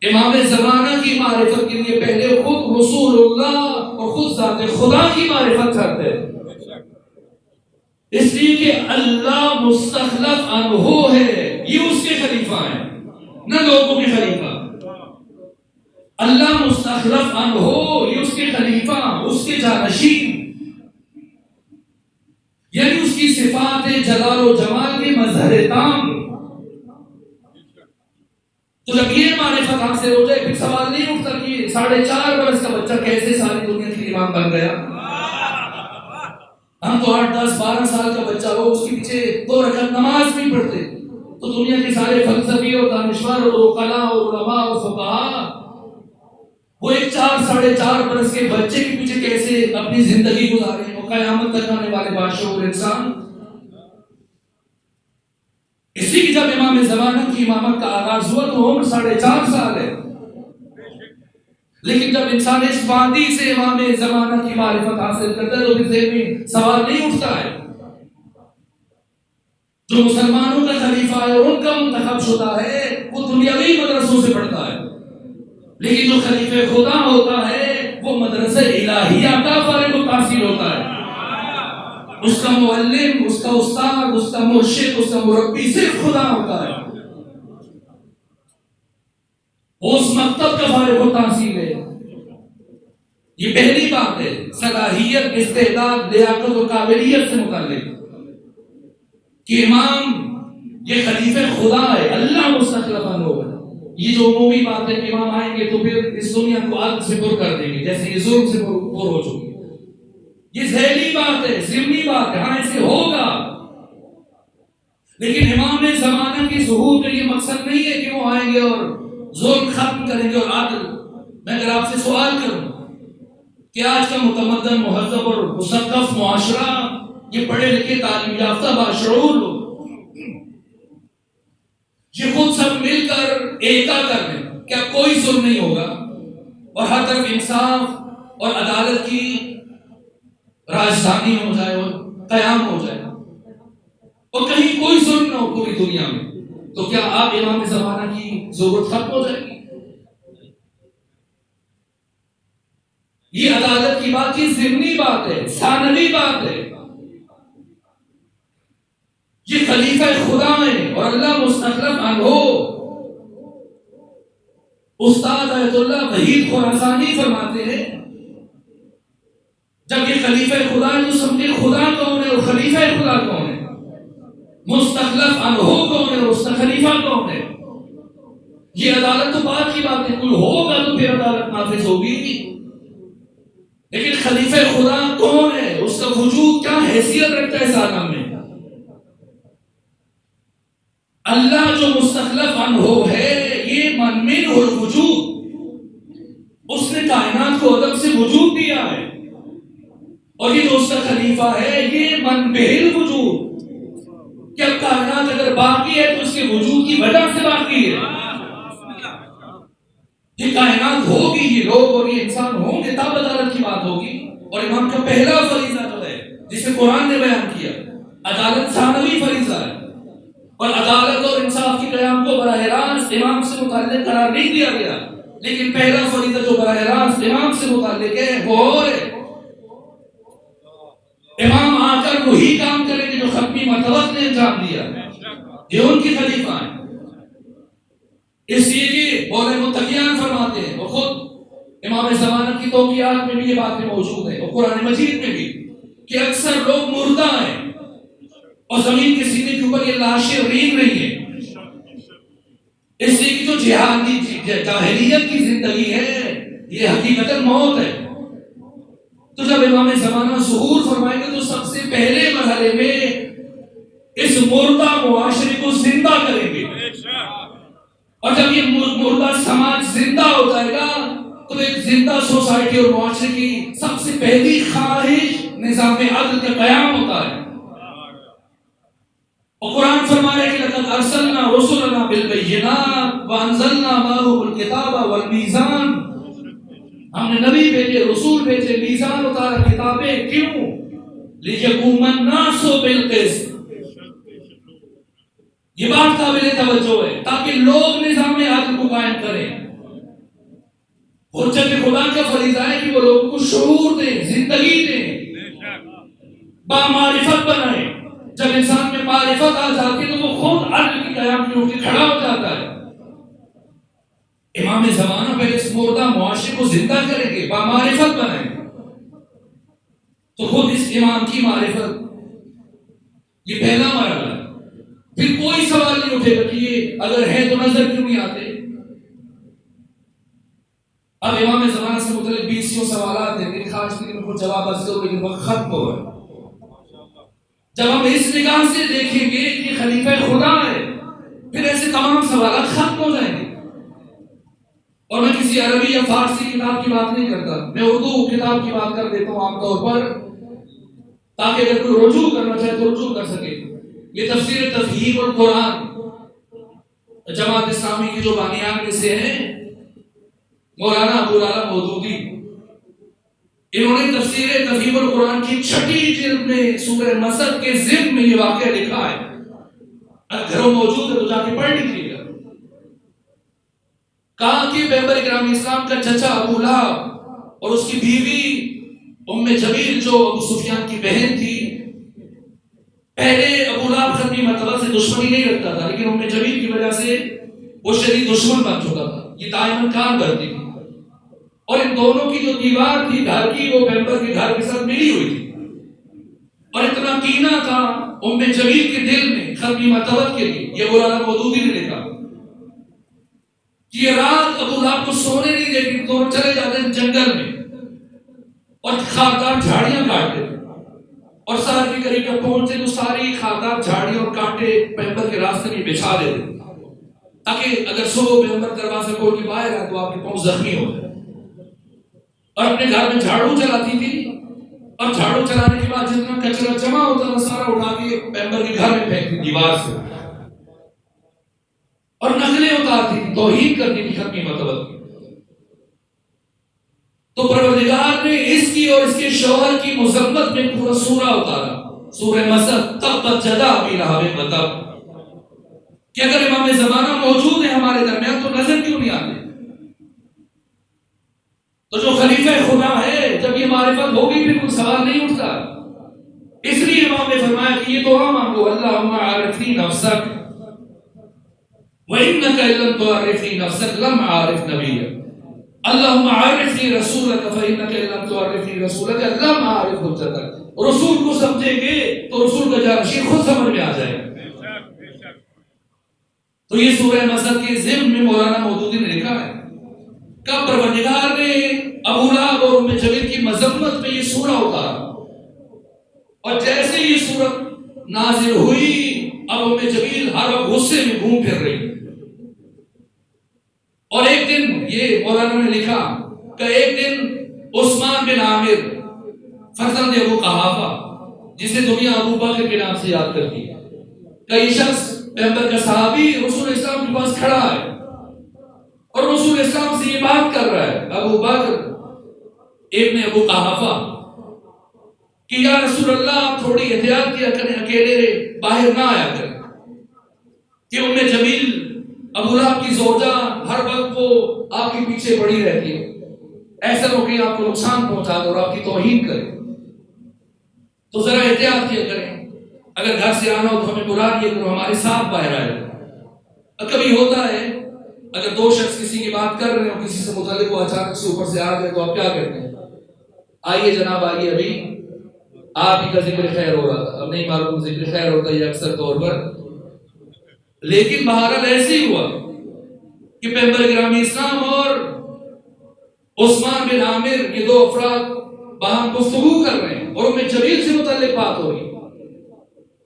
امام زمانہ کی معرفت کے لیے پہلے خود رسول اللہ اور خود ذات خدا کی معرفت کرتے ہیں، اس لیے کہ اللہ مستخلف عنہ ہے، یہ اس کے خلیفہ ہیں نہ لوگوں کے خلیفہ۔ اللہ مستخلف عنہ، یہ اس کے خلیفہ، اس کے جانشین، یعنی اس کی صفات جلال و جمال کے مظہر تام۔ تو جب یہ معرفت حاصل ہو جائے پھر سوال نہیں اٹھتا کہ 4.5 برس کا بچہ کیسے ساری دنیا کے امام بن گیا۔ ہم تو 8, 10, 12 سال کا بچہ ہو اس کے پیچھے 2 رکعت نماز نہیں پڑھتے، تو دنیا کے سارے فلسفی اور دانشور اور عقلاء اور علماء اور فقہاء وہ ایک 4, 4.5 برس کے بچے کے پیچھے کیسے اپنی زندگی گزارے، وہ قیامت تک آنے والے بادشاہ اور انسان۔ اسی کی جب امام زمانہ کی امامت کا آغاز ہوا تو عمر 4.5 سال ہے، لیکن جب انسان اس وادی سے امام زمانہ کی معرفت حاصل کرتا ہے تو پھر ذہن میں سوال نہیں اٹھتا ہے۔ جو مسلمانوں کا خلیفہ ہے اور ان کا منتخب شدہ ہے وہ دنیاوی مدرسوں سے پڑھتا ہے، لیکن جو خلیفہ خدا ہوتا ہے وہ مدرسہ الہیہ کا فارغ التحصیل ہوتا ہے۔ اس کا معلم، اس کا استاد، اس کا مرشد، اس کا مربی صرف خدا ہوتا ہے، اس مکتب کا فارغ التحصیل ہے۔ یہ پہلی بات ہے صلاحیت، استعداد، لیاقت اور قابلیت سے متعلق کہ امام یہ خلیفہ خدا ہے، اللہ مستخلف عنہ ہے۔ یہ جو عمومی بات ہے کہ امام آئیں گے تو پھر اس دنیا کو عدل سے پر کر دیں گے جیسے یہ ظلم سے پر ہو چکی، یہ ذیلی بات ہے، ضمنی بات ہے، ہاں ایسے ہوگا، لیکن امام زمانہ کی ظہور کا یہ مقصد نہیں ہے کہ وہ آئیں گے اور ظلم ختم کریں گے اور عدل۔ میں اگر آپ سے سوال کروں کہ آج کا متمدن، مہذب اور مثقف معاشرہ، یہ پڑھے لکھے تعلیم یافتہ باشعور لوگ، یہ خود سب مل کر ایکا کر دیں، کیا کوئی ظلم نہیں ہوگا اور ہر طرف انصاف اور عدالت کی راجدھانی ہو جائے اور قیام ہو جائے اور کہیں کوئی ظلم نہ ہو پوری دنیا میں، تو کیا آپ امام زمانہ کی ضرورت ختم ہو جائے گی؟ یہ عدالت کی بات یہ ضمنی بات ہے، ثانوی بات ہے۔ یہ خلیفہ خدا ہے اور اللہ مستخلف عنہ۔ استاد آیت اللہ وحید خراسانی فرماتے ہیں جب یہ خلیفہ خدا ہے تو سمجھے خدا کون ہے اور خلیفہ خدا کون ہے، مستخلف عنہ کون ہے اور اس کا خلیفہ کون ہے۔ یہ عدالت تو بات کی بات ہے، کوئی ہوگا تو پھر عدالت نافذ ہوگی، لیکن خلیفہ خدا کون ہے، اس کا وجود کیا حیثیت رکھتا ہے اس عالم میں۔ اللہ جو مستخلف عنہ ہے یہ منمن الوجود، اس نے کائنات کو عدم سے وجود دیا ہے، اور یہ جو اس کا خلیفہ ہے یہ منبع الوجود، کہ اب کائنات اگر باقی ہے تو اس کے وجود کی وجہ سے باقی ہے۔ یہ کائنات ہوگی، یہ لوگ اور یہ انسان ہوں گے تب عدالت کی بات ہوگی۔ اور امام کا پہلا فریضہ جو ہے جسے قرآن نے بیان کیا، عدالت ثانوی فریضہ ہے، اور عدالت اور انصاف کی قیام کو براہ راست امام سے متعلق قرار نہیں دیا گیا، لیکن پہلا فریضہ جو براہ راست امام سے متعلق ہے وہ اور ہے۔ امام آ کر وہی کام کریں گے جو ختمی مرتبہ نے انجام دیا، یہ ان کی خلیفہ ہیں۔ اس لیے کہ بولے متقیان فرماتے ہیں، وہ خود امام زمانہ کی توقیات میں بھی یہ باتیں موجود ہیں اور قرآن مجید میں بھی، کہ اکثر لوگ مردہ ہیں اور زمین کے سینے کے اوپر یہ لاشیں رینگ رہی ہیں، اس لیے کہ جو جہادی جاہلیت کی زندگی ہے یہ حقیقت موت ہے۔ تو جب امام زمانہ ظہور فرمائیں گے تو سب سے پہلے مرحلے میں اس مردہ معاشرے کو زندہ کریں گے، اور جب یہ مردہ سماج زندہ ہو جائے گا تو ایک زندہ سوسائٹی اور معاشرے کی سب سے پہلی خواہش نظام عدل کا قیام ہوتا ہے۔ اور قرآن فرما رہے کہ لقد ارسلنا رسلنا بالبینات وانزلنا معهم الکتاب والمیزان، ہم نے نبی بھیجے، رسول بھیجے، میزان اتارا، کتابیں، کیوں؟ لیقوم الناس بالقسط، یہ بات قابل توجہ ہے تاکہ لوگ نظام عدل کو قائم کریں۔ حجت خدا کا فریضہ ہے کہ وہ لوگوں کو شعور دیں، زندگی دیں، بامعرفت بنائیں۔ جب انسان میں معرفت آ جاتی ہے تو وہ خود عدل کی قیام میں اٹھ کے کھڑا ہو جاتا ہے۔ امام زمانہ پہلے اس مردہ معاشرے کو زندہ کریں گے، بامعرفت بنائیں گے، تو خود اس امام کی معرفت، یہ پہلا مرحلہ ہے۔ پھر کوئی سوال نہیں اٹھے گا کہ یہ اگر ہے تو نظر کیوں نہیں آتے۔ اب امام زمانہ سے متعلق 20 سوالات ہیں، میری خواہش تھی کہ میں کچھ جواب عرض کروں لیکن وقت ختم ہو گیا۔ جب ہم اس نگاہ سے دیکھیں گے کہ خلیفہ خدا ہے، پھر ایسے تمام سوالات ختم ہو جائیں گے۔ اور میں کسی عربی یا فارسی کتاب کی بات نہیں کرتا، میں اردو کتاب کی بات کر دیتا ہوں عام طور پر، تاکہ اگر کوئی رجوع کرنا چاہے تو رجوع کر سکے۔ یہ تفسیر تفہیم القرآن جماعت اسلامی کی جو بانیان میں سے ہیں مولانا ابو العلا مودودی، انہوں نے تفسیر تفہیم القرآن کی 6 جلد میں سورہ مسد کے ضمن میں یہ واقعہ لکھا ہے، اگر گھروں موجود ہے تو جا کے پڑھ لیجیے گا۔ کہا کہ پیغمبر اکرام اسلام کا چچا ابو لہب اور اس کی بیوی ام جمیل جو ابو سفیان کی بہن تھی، پہلے ابو لہب ختمی مرتبہ سے دشمنی نہیں رکھتا تھا، لیکن ام جمیل کی وجہ سے وہ شدید دشمن بن چکا تھا، یہ دائماً کان بھرتی تھی، اور ان دونوں کی جو دیوار تھی گھر کی وہ پیغمبر کے گھر کے ساتھ ملی ہوئی تھی، اور اتنا کینہ تھا ام جمیل کے دل میں ختمی مرتبہ کے لیے، یہ مولانا مودودی نے لکھا کہ یہ رات ابو لہب کو سونے نہیں دیتی، دونوں چلے جاتے ہیں جنگل میں اور خاردار جھاڑیاں کاٹتے تھے، اور سہر کے قریب جب پہنچتے تو ساری خاردار جھاڑیاں اور کانٹے پیغمبر کے راستے میں بچھا دیتے تاکہ اگر صبح پیغمبر دروازہ کھول کے باہر آئے تو آپ کے پاؤں زخمی ہو جائے۔ اور اپنے گھر میں جھاڑو چلاتی تھی، اور جھاڑو چلانے کے بعد جتنا کچرا جمع ہوتا تھا سارا اٹھا کے پیغمبر کے گھر میں پھینکتی دیوار سے، اور نقلیں اتارتی تھی، توہین کرتی تھی ختمی مرتبہ کی۔ تو پروردگار نے اس کی اور اس کے شوہر کی مذمت میں پورا سورہ اتارا، سورہ مسد، تبت یدا ابی لہب وتب، کہ اگر امام زمانہ موجود ہے ہمارے درمیان تو نظر کیوں نہیں آتے؟ تو جو خلیفہ خدا ہے جب یہ معرفت ہوگی پھر کوئی سوال نہیں اٹھتا، اس لیے امام نے فرمایا کہ یہ دعا مانگو، اللہم عارفنی نفسک وَإِنَّكَ إِلَّمْ تُعَرِّفْنِي نَفْسَكَ لَمْ أَعْرِفْ نَبِيَّكَ اللہم عارفنی رسولک فَإِنَّكَ إِلَّمْ تُعَرِّفْنِي رسولک لَمْ أَعْرِفْ حُجَّتَكَ، رسول کو سمجھیں گے تو رسول کا جانشین خود سمجھ میں آ جائے گا۔ تو یہ سورہ مسد کے ضمن میں مولانا مودودی نے لکھا ہے کہ پروردگار نے ابو لہب اور ام جمیل کی مذمت میں یہ سورہ اتارا، اور جیسے یہ سورت نازل ہوئی اب ام جمیل ہر وقت غصے میں گھوم پھر رہی، اور ایک دن یہ مولانا نے لکھا کہ ایک دن عثمان بن عامر فرزند ابو قحافہ، جسے دنیا ابو بکر کے نام سے یاد کرتی ہے، کئی شخص پیغمبر کا صحابی رسول اسلام کے پاس کھڑا ہے اور رسول اسلام سے یہ بات کر رہا ہے ابو بکر ابن ابو قحافہ کہ یا رسول اللہ آپ تھوڑی احتیاط کیا کریں، اکیلے باہر نہ آیا کریں، کہ ام جمیل ابو لہب کی زوجہ ہر وقت وہ آپ کے پیچھے پڑی رہتی ہے، ایسا ہو کہ آپ کو نقصان پہنچا دے اور آپ کی توہین کرے، تو ذرا احتیاط کیا کریں، اگر گھر سے آنا ہو تو ہمیں بلا دیا کرو، ہمارے ساتھ باہر آئے۔ کبھی ہوتا ہے اگر دو شخص کسی کی بات کر رہے ہو، کسی سے متعلق وہ اچانک سے اوپر سے آ گئے تو آپ کیا کرتے ہیں؟ آئیے جناب آئیے، ابھی آپ ہی کا ذکر خیر ہو رہا تھا، اب نہیں معلوم ذکر خیر ہوتا ہے اکثر طور پر، لیکن بہرحال ایسے ہی ہوا کہ پیغمبر گرامی اسلام اور عثمان بن عامر یہ دو افراد باہم گفتگو کر رہے ہیں اور ام جمیل سے متعلق بات ہو رہی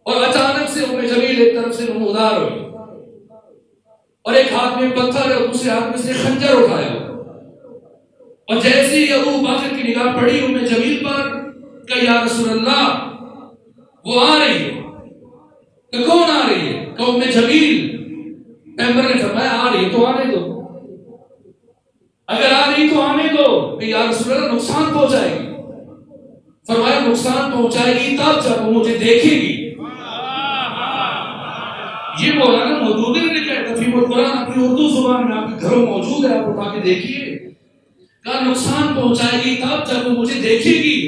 اور اچانک سے ام جمیل ایک طرف سے نمودار ہوئی اور ایک ہاتھ میں پتھر اور دوسرے ہاتھ میں سے خنجر اٹھایا اور جیسے ہی ابو بکر کی نگاہ پڑی ام جمیل پر کہ یا رسول اللہ وہ آ رہی ہے، کہ کون آ رہی ہے؟ کہ ام جمیل۔ پیغمبر نے فرمایا آ رہی ہے تو آنے دو، اگر آ رہی تو آنے دو، کہ یا رسول اللہ نقصان پہنچائے گی۔ فرمایا نقصان پہنچائے گی تب جب وہ مجھے دیکھے گی۔ یہ مولانا مودود نے لکھا ہے تفہیم القرآن اپنی اردو زبان میں، آپ کے گھروں موجود ہے، آپ اٹھا کے دیکھیے۔ کہا نقصان پہنچائے گی تب جب وہ مجھے دیکھے گی،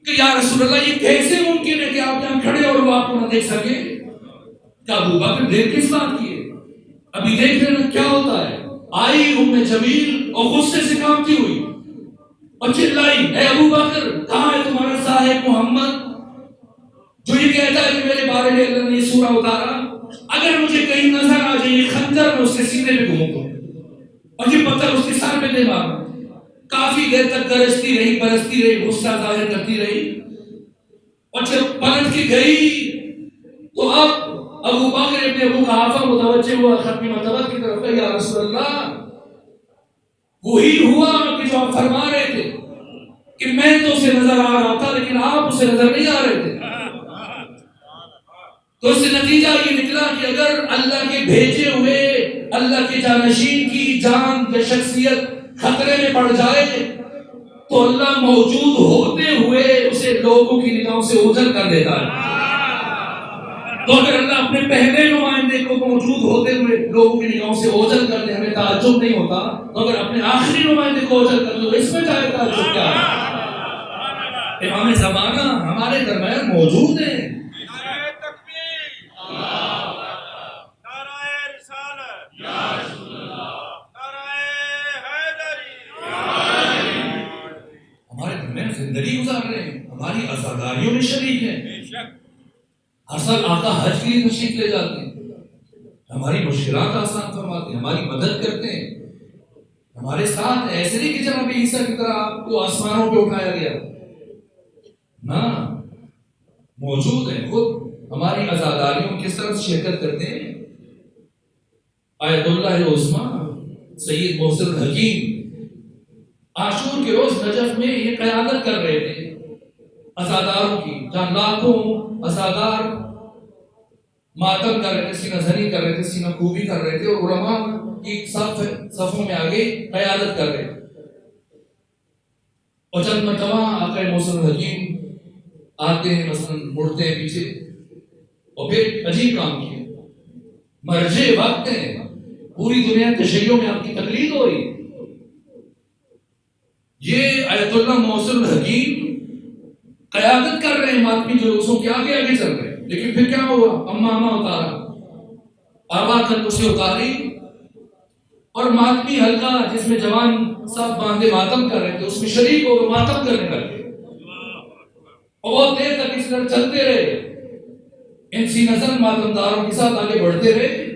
کہ یا رسول اللہ یہ کیسے ممکن ہے کہ آپ یہاں کھڑے اور وہ آپ کو نہ دیکھ سکے؟ کہ ابو بکر دیر کس بات کی ہے، ابھی دیکھ لینا کیا ہوتا ہے۔ آئی ام جمیل اور غصے سے کانپتی ہوئی اور چلائی، اے ابو بکر کہاں ہے تمہارا صاحب محمد جو یہ کہتا ہے کہ میرے بارے میں اللہ نے یہ سورہ اتارا؟ اگر مجھے کہیں نظر آ جائے یہ خنجر میں اس کے سینے پہ گھوم دوں اور یہ پتھر اس کے سر پہ دے ماروں۔ کافی دیر تک گرجتی رہی، برستی رہی، غصہ ظاہر کرتی رہی اور جب پلٹ کے گئی تو اب ابو بکر ابن ابو قحافہ متوجہ ہوا ختم مرتبہ کی طرف، یا رسول اللہ وہی ہوا کہ جو آپ فرما رہے تھے کہ میں تو اسے نظر آ رہا تھا لیکن آپ اسے نظر نہیں آ رہے تھے۔ تو اس سے نتیجہ یہ نکلا کہ اگر اللہ کے بھیجے ہوئے اللہ کے جانشین کی جان یا شخصیت خطرے میں پڑ جائے تو اللہ موجود ہوتے ہوئے اسے لوگوں کی نگاہوں سے اوجھل کر دیتا ہے۔ تو اگر اللہ اپنے پہلے نمائندے کو موجود ہوتے ہوئے لوگوں کی نگاہوں سے اوجھل کر دے ہمیں تعجب نہیں ہوتا، تو اگر اپنے آخری نمائندے کو اوجھل کر دے تو اس میں چاہے تعجب کیا ہے؟ امام زمانہ ہمارے درمیان موجود ہیں۔ ہمارے درمیان زندگی گزار رہے ہیں، ہماری عزاداریوں میں شریک ہیں، ہر سال آقا حج کے لیے تشریف لے جاتے ہیں، ہماری مشکلات آسان فرماتے ہیں، ہماری مدد کرتے ہیں، ہمارے ساتھ ایسے نہیں کہ جناب عیسیٰ کی طرح آپ کو آسمانوں پہ اٹھایا گیا، نہ موجود ہیں، خود ہماری عزاداریوں کس طرح شرکت کرتے ہیں۔ آیت اللہ العظمیٰ سید محسن الحکیم عاشور کے روز نجف میں یہ قیادت کر رہے تھے عزاداروں کی، جہاں لاکھوں عزادار ماتم کر رہے تھے، سینہ زنی کر رہے تھے، سینہ کوبی کر رہے تھے اور علماء کی صفوں میں آگے قیادت کر رہے تھے۔ اور چند مرتبہ آقا محسن الحکیم آتے ہیں، مثلا مڑتے ہیں پیچھے اور پھر عجیب کام کیے، مرجع وقت ہیں، پوری دنیا تشیعوں میں آپ کی تقلید ہو رہی ہے، یہ آیت اللہ محسن الحکیم قیادت کر رہے ہیں ماتمی جلوسوں کے، آگے آگے چل رہے ہیں، لیکن پھر کیا ہوا؟ امامہ اتارا، آبا کل اسے اتاری اور ماتمی حلقہ جس میں جوان سب باندھے ماتم کر رہے تھے اس میں شریک ہو ماتم کرنے لگے اور بہت دیر تک اس طرح چلتے رہے، ان سینہ زن ماتمداروں کے ساتھ آگے بڑھتے رہے۔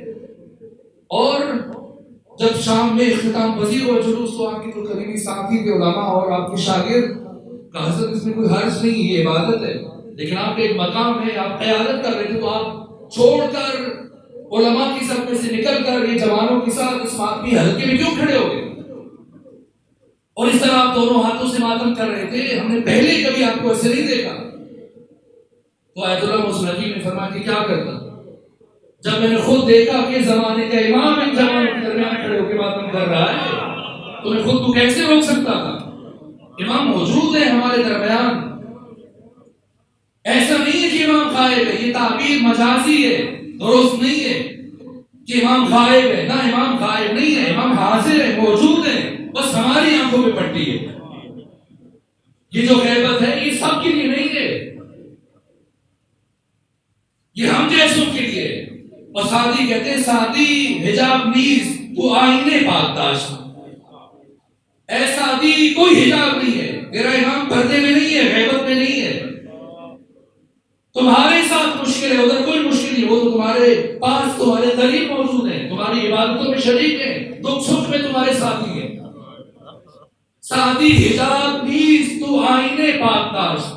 اور جب شام میں اختتام پذیر ہوا جلوس تو آپ کے جو قریبی ساتھی تھے علماء اور آپ کے شاگرد کہ حضرت اس میں کوئی حرج نہیں، یہ عبادت ہے، لیکن آپ کے ایک مقام ہے، آپ قیادت کر رہے تھے تو آپ چھوڑ کر علماء کی سب میں سے نکل کر یہ جوانوں کے ساتھ اس ماتمی حلقے میں کیوں کھڑے ہو گئے؟ اور اس طرح آپ دونوں ہاتھوں سے ماتم کر رہے تھے، ہم نے پہلے کبھی آپ کو ایسے نہیں دیکھا۔ تو آیت اللہ مسلم نے فرمایا کہ کیا کرتا؟ جب میں نے خود دیکھا کہ زمانے کا امام ان جوانوں کے درمیان کھڑے ہو کے ماتم کر رہا ہے تو میں خود کو کیسے روک سکتا تھا؟ امام موجود ہے ہمارے درمیان، ایسا نہیں ہے کہ امام غائب ہے، یہ تعبیر مجازی ہے، درست نہیں ہے کہ امام غائب ہے، نہ امام غائب نہیں ہے، امام حاضر ہے، موجود ہے، بس ہماری آنکھوں پہ پٹی ہے۔ یہ جو غیبت ہے یہ سب کے لیے نہیں ہے، یہ ہم جیسوں کے لیے۔ اور سعدی کہتے ہیں سعدی حجاب نیز تو آئینے پاکداشت، اے سعدی کوئی حجاب نہیں ہے، تیرا امام پردے میں نہیں ہے، غیبت میں نہیں ہے، تمہارے ساتھ مشکل ہے، ادھر کوئی مشکل نہیں، وہ تو تمہارے پاس تمہارے قریب موجود ہیں، تمہاری عبادتوں میں شریک ہیں، دکھ سکھ میں تمہارے ساتھی ہیں۔ ساتھی حجاب نیز تو آئینے پاک تاش،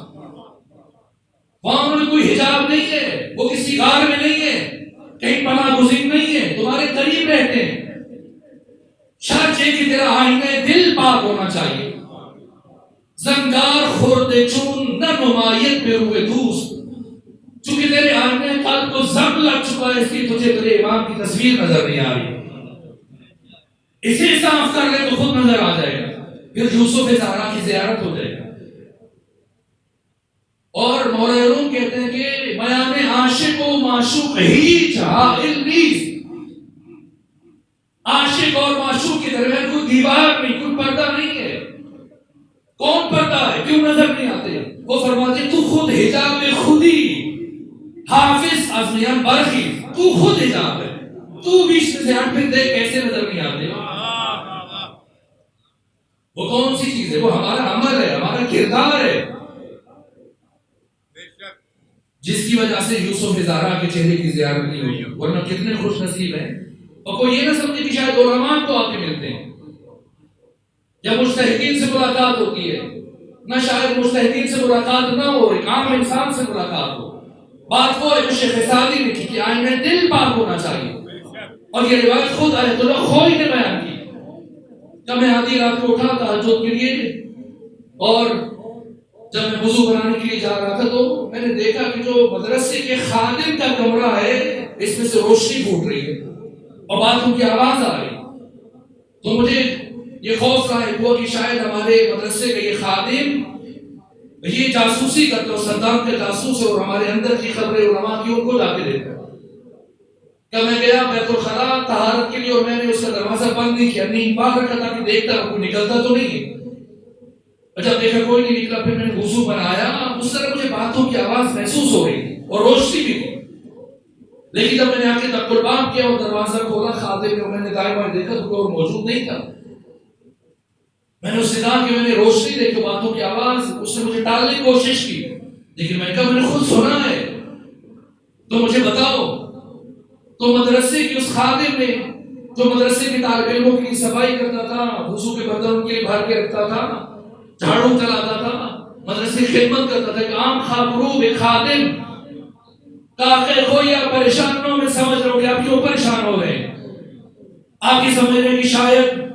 وہاں میں کوئی حجاب نہیں ہے، وہ کسی غار میں نہیں ہے، کہیں پناہ گزین نہیں ہے، تمہارے قریب رہتے ہیں۔ شرط یہ کہ تیرا آئینہ دل پاک ہونا چاہیے۔ زنگار خورد چون نہ نمایت پہ ہوئے دوست، چونکہ تیرے آئینے قلب کو زنگ لگ چکا ہے، اس لیے تجھے تیرے امام کی تصویر نظر نہیں آ رہی۔ اسے صاف کر لے تو خود نظر آ جائے گا، پھر یوسف زہرا کی زیارت ہو جائے گا۔ اور مولا علوم کہتے ہیں کہ میان عاشق و معشوق ہی حائل نیست، عاشق اور معشوق کے درمیان کوئی دیوار نہیں، کوئی پردہ نہیں ہے۔ کون پردہ ہے؟ کیوں نظر نہیں آتے؟ وہ فرماتے تو خود حجاب خودی، حافظ از میان برخی، تو خود حجاب ہے، تو بیچ میں سے ہٹ پھر دیکھ کیسے نظر نہیں آتے۔ وہ کون سی چیز ہے؟ وہ ہمارا عمل ہے، ہمارا کردار ہے، جس کی وجہ سے یوسف زہرا کے چہرے کی زیارت نہیں ہوئی، ورنہ کتنے خوش نصیب ہیں۔ اور کوئی یہ نہ سمجھے کہ شاید علماء کو آ کے ملتے ہیں یا مجتہدین سے ملاقات ہوتی ہے، نہ شاید مجتہدین سے ملاقات نہ ہو، ایک عام انسان سے ملاقات ہو۔ بات وہ ہے جو شیخ سعدی نے کی کہ آئینہ دل پاک ہونا چاہیے، اور یہ روایت خود آیت اللہ خوئی نے بیان کی کہ میں آدھی رات کو اٹھا تہجد کے لیے، اور جب میں وضو بنانے کے لیے جا رہا تھا تو میں نے دیکھا کہ جو مدرسے کے خادم کا کمرہ ہے اس میں سے روشنی پھوٹ رہی ہے اور باتوں کی آواز آ رہی، تو مجھے یہ خوف لاحق ہوا کہ شاید ہمارے مدرسے کا یہ خادم یہ جاسوسی کرتا ہے، صدام کا جاسوس ہے، اور ہمارے اندر کی خبریں علماء کی ان کو جا کے دیتا ہے۔ کہ میں گیا بیت الخلاء طہارت کے لیے، اور میں نے اس کا دروازہ بند نہیں کیا، نہیں باہر رکھا تھا کہ دیکھتا ہوں کوئی نکلتا تو نہیں ہے۔ جب دیکھا کوئی نہیں نکلا، پھر میں نے وضو بنایا، اس طرح مجھے باتوں کی آواز محسوس ہو رہی تھی اور روشنی بھی تھی، لیکن جب میں نے آ کے دق الباب کیا اور دروازہ کھولا خادم نے، میں نے دائیں بائیں دیکھا تو کوئی موجود نہیں تھا۔ میں نے اس سے کہا کہ میں نے روشنی دیکھی، باتوں کی آواز، اس نے مجھے ٹالنے کی کوشش کی، لیکن میں نے کہا میں نے خود سنا ہے، تو مجھے بتاؤ۔ تو مدرسے کی اس خادم نے جو مدرسے کے طالب علموں کی صفائی کرتا تھا، وضو کے برتن ان کے لیے بھر کے رکھتا تھا، جھاڑو چلاتا تھا، مدرسے کی خدمت کرتا تھا، کہ عام خاکروب ایک خادم کاقے کوئی آپ پریشانوں میں سمجھ رہے ہو کہ آپ کیوں پریشان ہو رہے ہیں؟ آپ یہ سمجھ رہے ہیں کہ شاید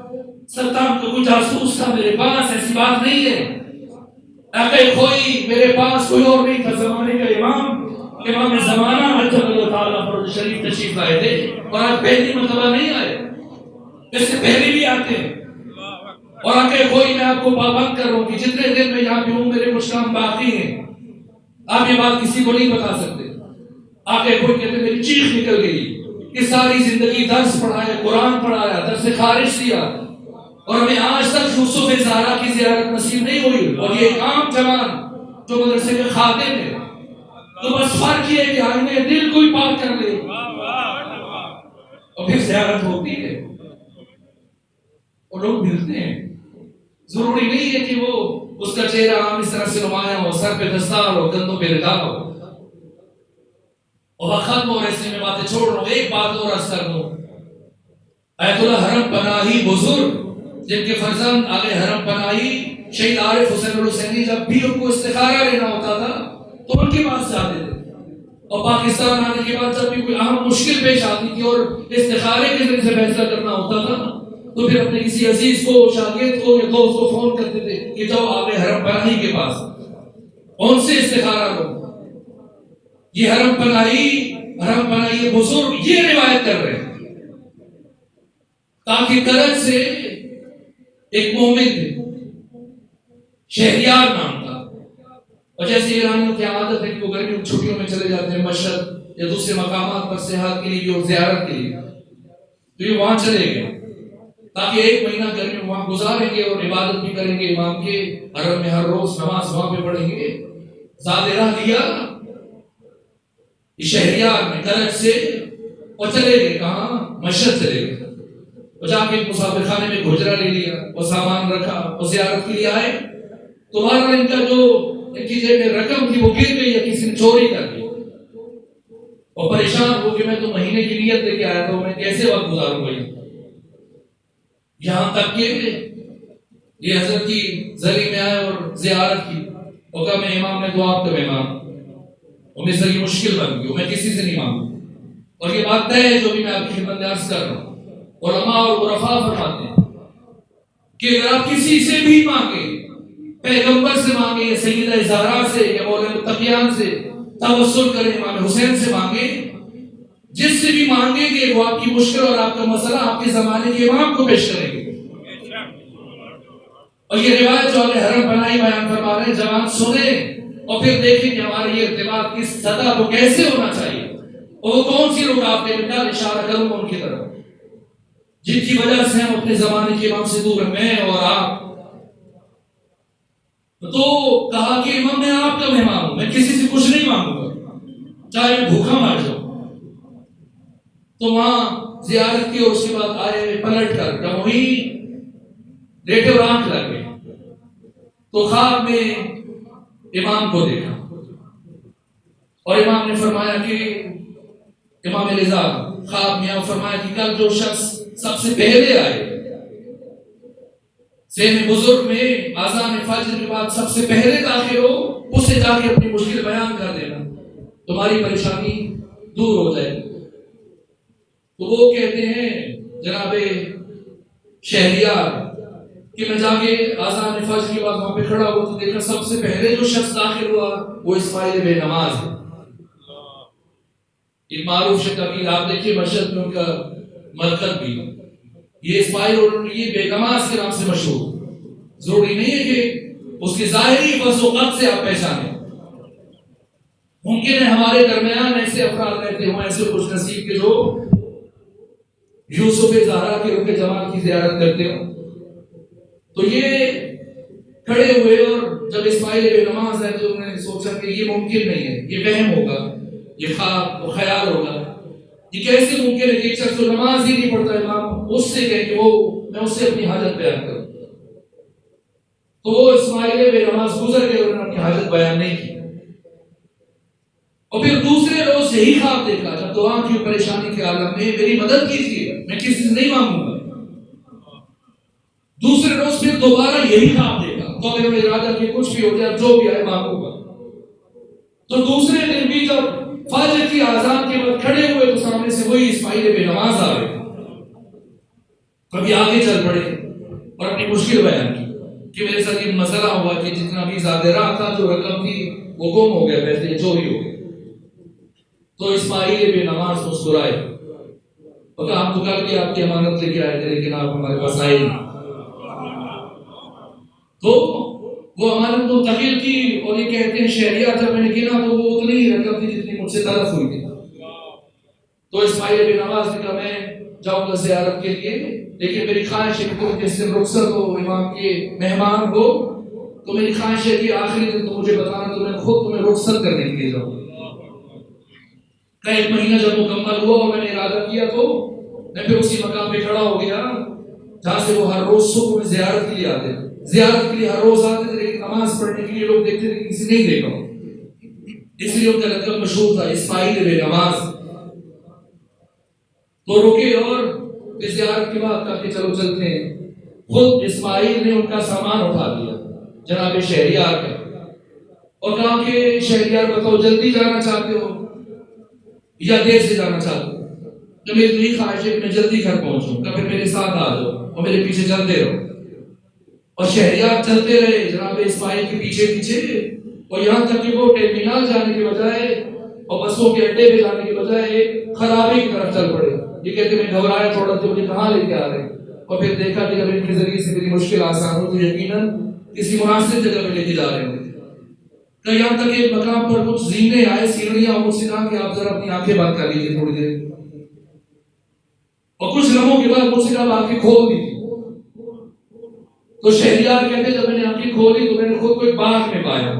ستام کا کوئی جاسوس تھا میرے پاس، ایسی بات نہیں ہے۔ کاقے کوئی میرے پاس کوئی اور نہیں تھا، زمانے کا امام زمانہ عجل اللہ تعالیٰ فرد شریف تشریف لائے تھے، اور آج پہلی مرتبہ نہیں آئے، اس سے پہلے بھی آتے ہیں۔ اور آگے کوئی میں آپ کو پابند کر رہا ہوں کہ جتنے دن میں یہاں پہ ہوں میرے کچھ کام باقی ہیں، آپ یہ بات کسی کو نہیں بتا سکتے۔ آگے کوئی کہتے میری چیخ نکل گئی کہ ساری زندگی درس پڑھایا، قرآن پڑھایا، درس خارج دیا، اور ہمیں آج تک یوسف زہرا کی زیارت نصیب نہیں ہوئی، اور یہ ایک عام جوان جو مدرسے کے خادم ہے، تو بس فرق یہ ہے کہ آئینے دل کو ہی پاک کر لے اور پھر زیارت ہوتی ہے اور لوگ ملتے ہیں۔ ضروری نہیں ہے کہ وہ اس کا چہرہ عام اس طرح سے نمایاں ہو، سر پہ دستار ہو، کندھوں پہ ردا ہو، اور ختم ہو رہے میں باتیں چھوڑ رہا ہوں۔ ایک بات اور عرض کر دوں، آیت اللہ حرم پناہی بزرگ جن کے فرزند آگے حرم پناہی شہید عارف حسین الحسینی، جب بھی ان کو استخارہ لینا ہوتا تھا تو ان کے پاس جاتے تھے، اور پاکستان آنے کے بعد جب بھی کوئی اہم مشکل پیش آتی تھی اور استخارے کے ذریعے سے فیصلہ کرنا ہوتا تھا تو پھر اپنے کسی عزیز کو، شاگرد کو یا دوست کو فون کرتے تھے کہ جاؤ آگے حرم پناہی کے پاس، ان سے استخارہ لو۔ یہ حرم پناہی بزرگ یہ روایت کر رہے ہیں تاکہ کرج سے ایک مومن تھے، شہریار نام تھا، اور جیسے ایرانیوں کی عادت ہے کہ وہ گرمی کی چھٹیوں میں چلے جاتے ہیں مشہد یا دوسرے مقامات پر سیاحت کے لیے اور زیارت کے لیے، تو یہ وہاں چلے گئے تاکہ ایک مہینہ گرمی میں وہاں گزاریں گے اور عبادت بھی کریں گے امام کے حرم میں، ہر روز نماز وہاں پہ پڑھیں گے۔ زاد راہ لیا شہریار میں کرج سے، اور چلے گئے کہاں؟ مشہد چلے گئے، اور جا کے مسافر خانے میں گھجرا لے لیا اور سامان رکھا اور زیارت کے لیے آئے، تو بہرحال ان کا جو ان کی جیب میں رقم تھی وہ گر گئی یا کسی نے چوری کر لی، اور پریشان ہو کہ میں تو مہینے کی نیت لے کے آیا تھا، میں کیسے وقت گزاروں گا؟ یہاں تک کہ یہ حضرت کی زری میں آئے اور زیارت کی، اور کہا میں امام نے دعا آپ کا مہمان، اور میری زندگی مشکل بن گئی، میں کسی سے نہیں مانگوں. اور یہ بات طے ہے جو بھی میں آپ کی خدمت میں عرض کر رہا ہوں. علماء اور عرفاء فرماتے ہیں کہ اگر آپ کسی سے بھی مانگیں، پیغمبر سے مانگیں یا سیدہ زہرا سے یا مولانا تقیان سے توسل کریں، امام حسین سے مانگیں، جس سے بھی مانگیں گے وہ آپ کی مشکل اور آپ کا مسئلہ آپ کے زمانے کے امام کو پیش کریں گے. اور یہ روایت جو ہمیں حرم بنائی بیان فرما رہے ہیں، جوان سنیں اور پھر دیکھیں کہ ہمارا یہ ارتباط کس سطح کو کیسے ہونا چاہیے، اور وہ کون سی رکاوٹیں میں کیا اشارہ کروں ان کی طرف جن کی وجہ سے ہم اپنے زمانے کے امام سے دور ہیں، میں اور آپ. تو کہا کہ امام میں آپ کا مہمان ہوں، میں کسی سے کچھ نہیں مانگوں گا چاہے میں بھوکا مر جاؤں. تو وہاں زیارت کی اور اس کے بعد آئے پلٹ کر وہی لیٹے اور آنکھ لگ گئے تو خواب میں امام کو دیکھا اور امام نے فرمایا کہ امام رضا خواب میں فرمایا کہ کل جو شخص سب سے پہلے آئے سین بزرگ میں آذان فجر کے بعد سب سے پہلے داخل ہو، اسے جا کے اپنی مشکل بیان کر دینا، تمہاری پریشانی دور ہو جائے. تو وہ کہتے ہیں جناب شہریار کہ میں جا کے آذان فجر کے بعد وہاں پہ کھڑا ہوا تو دیکھا سب سے پہلے جو شخص داخل ہوا وہ اسماعیل بے نماز ہے. ایک معروف شیخ کبیر آپ دیکھیے مشہد میں ان کا مرکز بھی، یہ اسماعیل اور یہ بے نماز کے نام سے مشہور. ضروری نہیں ہے کہ اس کی ظاہری وضوقت سے آپ پہچانیں، ممکن ہے ہمارے درمیان ایسے افراد رہتے ہوں، ایسے خوش نصیب کے جو یوسف زہرا کے رکن جمال کی زیارت کرتے ہوں. تو یہ کھڑے ہوئے اور جب اسماعیل بے نماز ہے تو انہوں نے سوچا کہ یہ ممکن نہیں ہے، یہ وہم ہوگا، یہ خواب و خیال ہوگا. یہ کیسے ممکن ہے کہ ایک شخص جو نماز ہی نہیں پڑھتا امام اس سے کہے کہ میں اس سے اپنی حاجت بیان کروں. تو وہ اسماعیل بے نماز گزر گئے، انہوں نے اپنی حاجت بیان نہیں کی. اور پھر دوسرے روز یہی خواب دیکھا، جب دعا کی پریشانی کے عالم میں میری مدد کیجیے، میں کسی سے نہیں مانگوں گا. دوسرے روز پھر دوبارہ یہی خواب دیکھا، تو میرا ارادہ کہ کچھ بھی ہو جائے جو بھی آئے مانگوں گا. تو دوسرے دن بھی جب فجر کی آذان کے بعد کھڑے ہوئے تو سامنے سے وہی اسماعیل بے نماز آ رہے. کبھی آگے چل پڑے اور اپنی مشکل بیان کی کہ میرے ساتھ یہ مسئلہ ہوا کہ جتنا بھی زیادہ راہ تھا جو رقم تھی وہ گم ہو گیا، پیسے چوری ہو گئے. تو اسماعیل بے نماز مسکرائے اور کہا ہم تو کل بھی آپ کی امانت لے کے آئے تھے لیکن آپ ہمارے پاس آئے نہیں. تو وہ امانت منتقل کی اور یہ کہتے ہیں شہریار جب میں نے گنا تو وہ اتنی ہی رقم تھی جتنی مجھ سے طرف ہوئی تھی. تو اسماعیل بے نماز نے کہا میں جاؤں گا زیارت کے لیے، لیکن میری خواہش ہے کہ تم جس دن رخصت ہو، امام کے مہمان ہو، تو میری خواہش ہے کہ آخری دن تو مجھے بتانا، تو میں خود تمہیں رخصت کرنے کے لیے جاؤں. ایک مہینہ جب مکمل ہوا اور میں نے ارادہ کیا تو میں پھر اسی مقام پہ کھڑا ہو گیا جہاں سے وہ ہر روز صبح میں زیارت کے لیے آتے تھے. زیارت کے لیے ہر روز آتے تھے لیکن نماز پڑھنے کے لیے لوگ دیکھتے تھے کہ کسی نہیں دیکھا، اس لیے ان کا لقب مشہور تھا اسماعیل بے نماز. تو رکے اور اس زیارت کے بعد کہا کہ چلو چلتے ہیں. خود اسماعیل نے ان کا سامان اٹھا دیا جناب شہریار کا اور کہا کہ شہریار بتاؤ جلدی جانا چاہتے ہو یا دیر سے جانا چاہتے ہو؟ تو میری تو یہ خواہش ہے کہ میں جلدی گھر پہنچوں، کہ پھر میرے ساتھ آ جاؤ اور میرے پیچھے چلتے رہو. اور شہریار چلتے رہے جناب اسماعیل کے پیچھے پیچھے، اور یہاں تک کہ وہ ٹرمینل جانے کے بجائے اور بسوں کے اڈے پہ جانے کے بجائے ایک خرابے کی طرف چل پڑے. یہ کہتے میں گھبرایا تھوڑا کہ مجھے کہاں لے کے آ رہے ہیں، اور پھر دیکھا کہ جب ان کے ذریعے سے میری مشکل آسان ہو تو یقیناً کسی مناسب جگہ پہ لے کے جا رہے ہوں. کہ یہاں تک ایک مقام پر کچھ زینے آئے سیڑھیاں، اور مجھ سے کہا کہ آپ ذرا اپنی آنکھیں بند کر لیجیے تھوڑی دیر، اور کچھ لمحوں کے بعد مجھ سے کہا آنکھیں کھول دیجیے. تو شہریار کہتے جب میں نے آنکھیں کھولی تو میں نے خود کو ایک باغ میں پایا،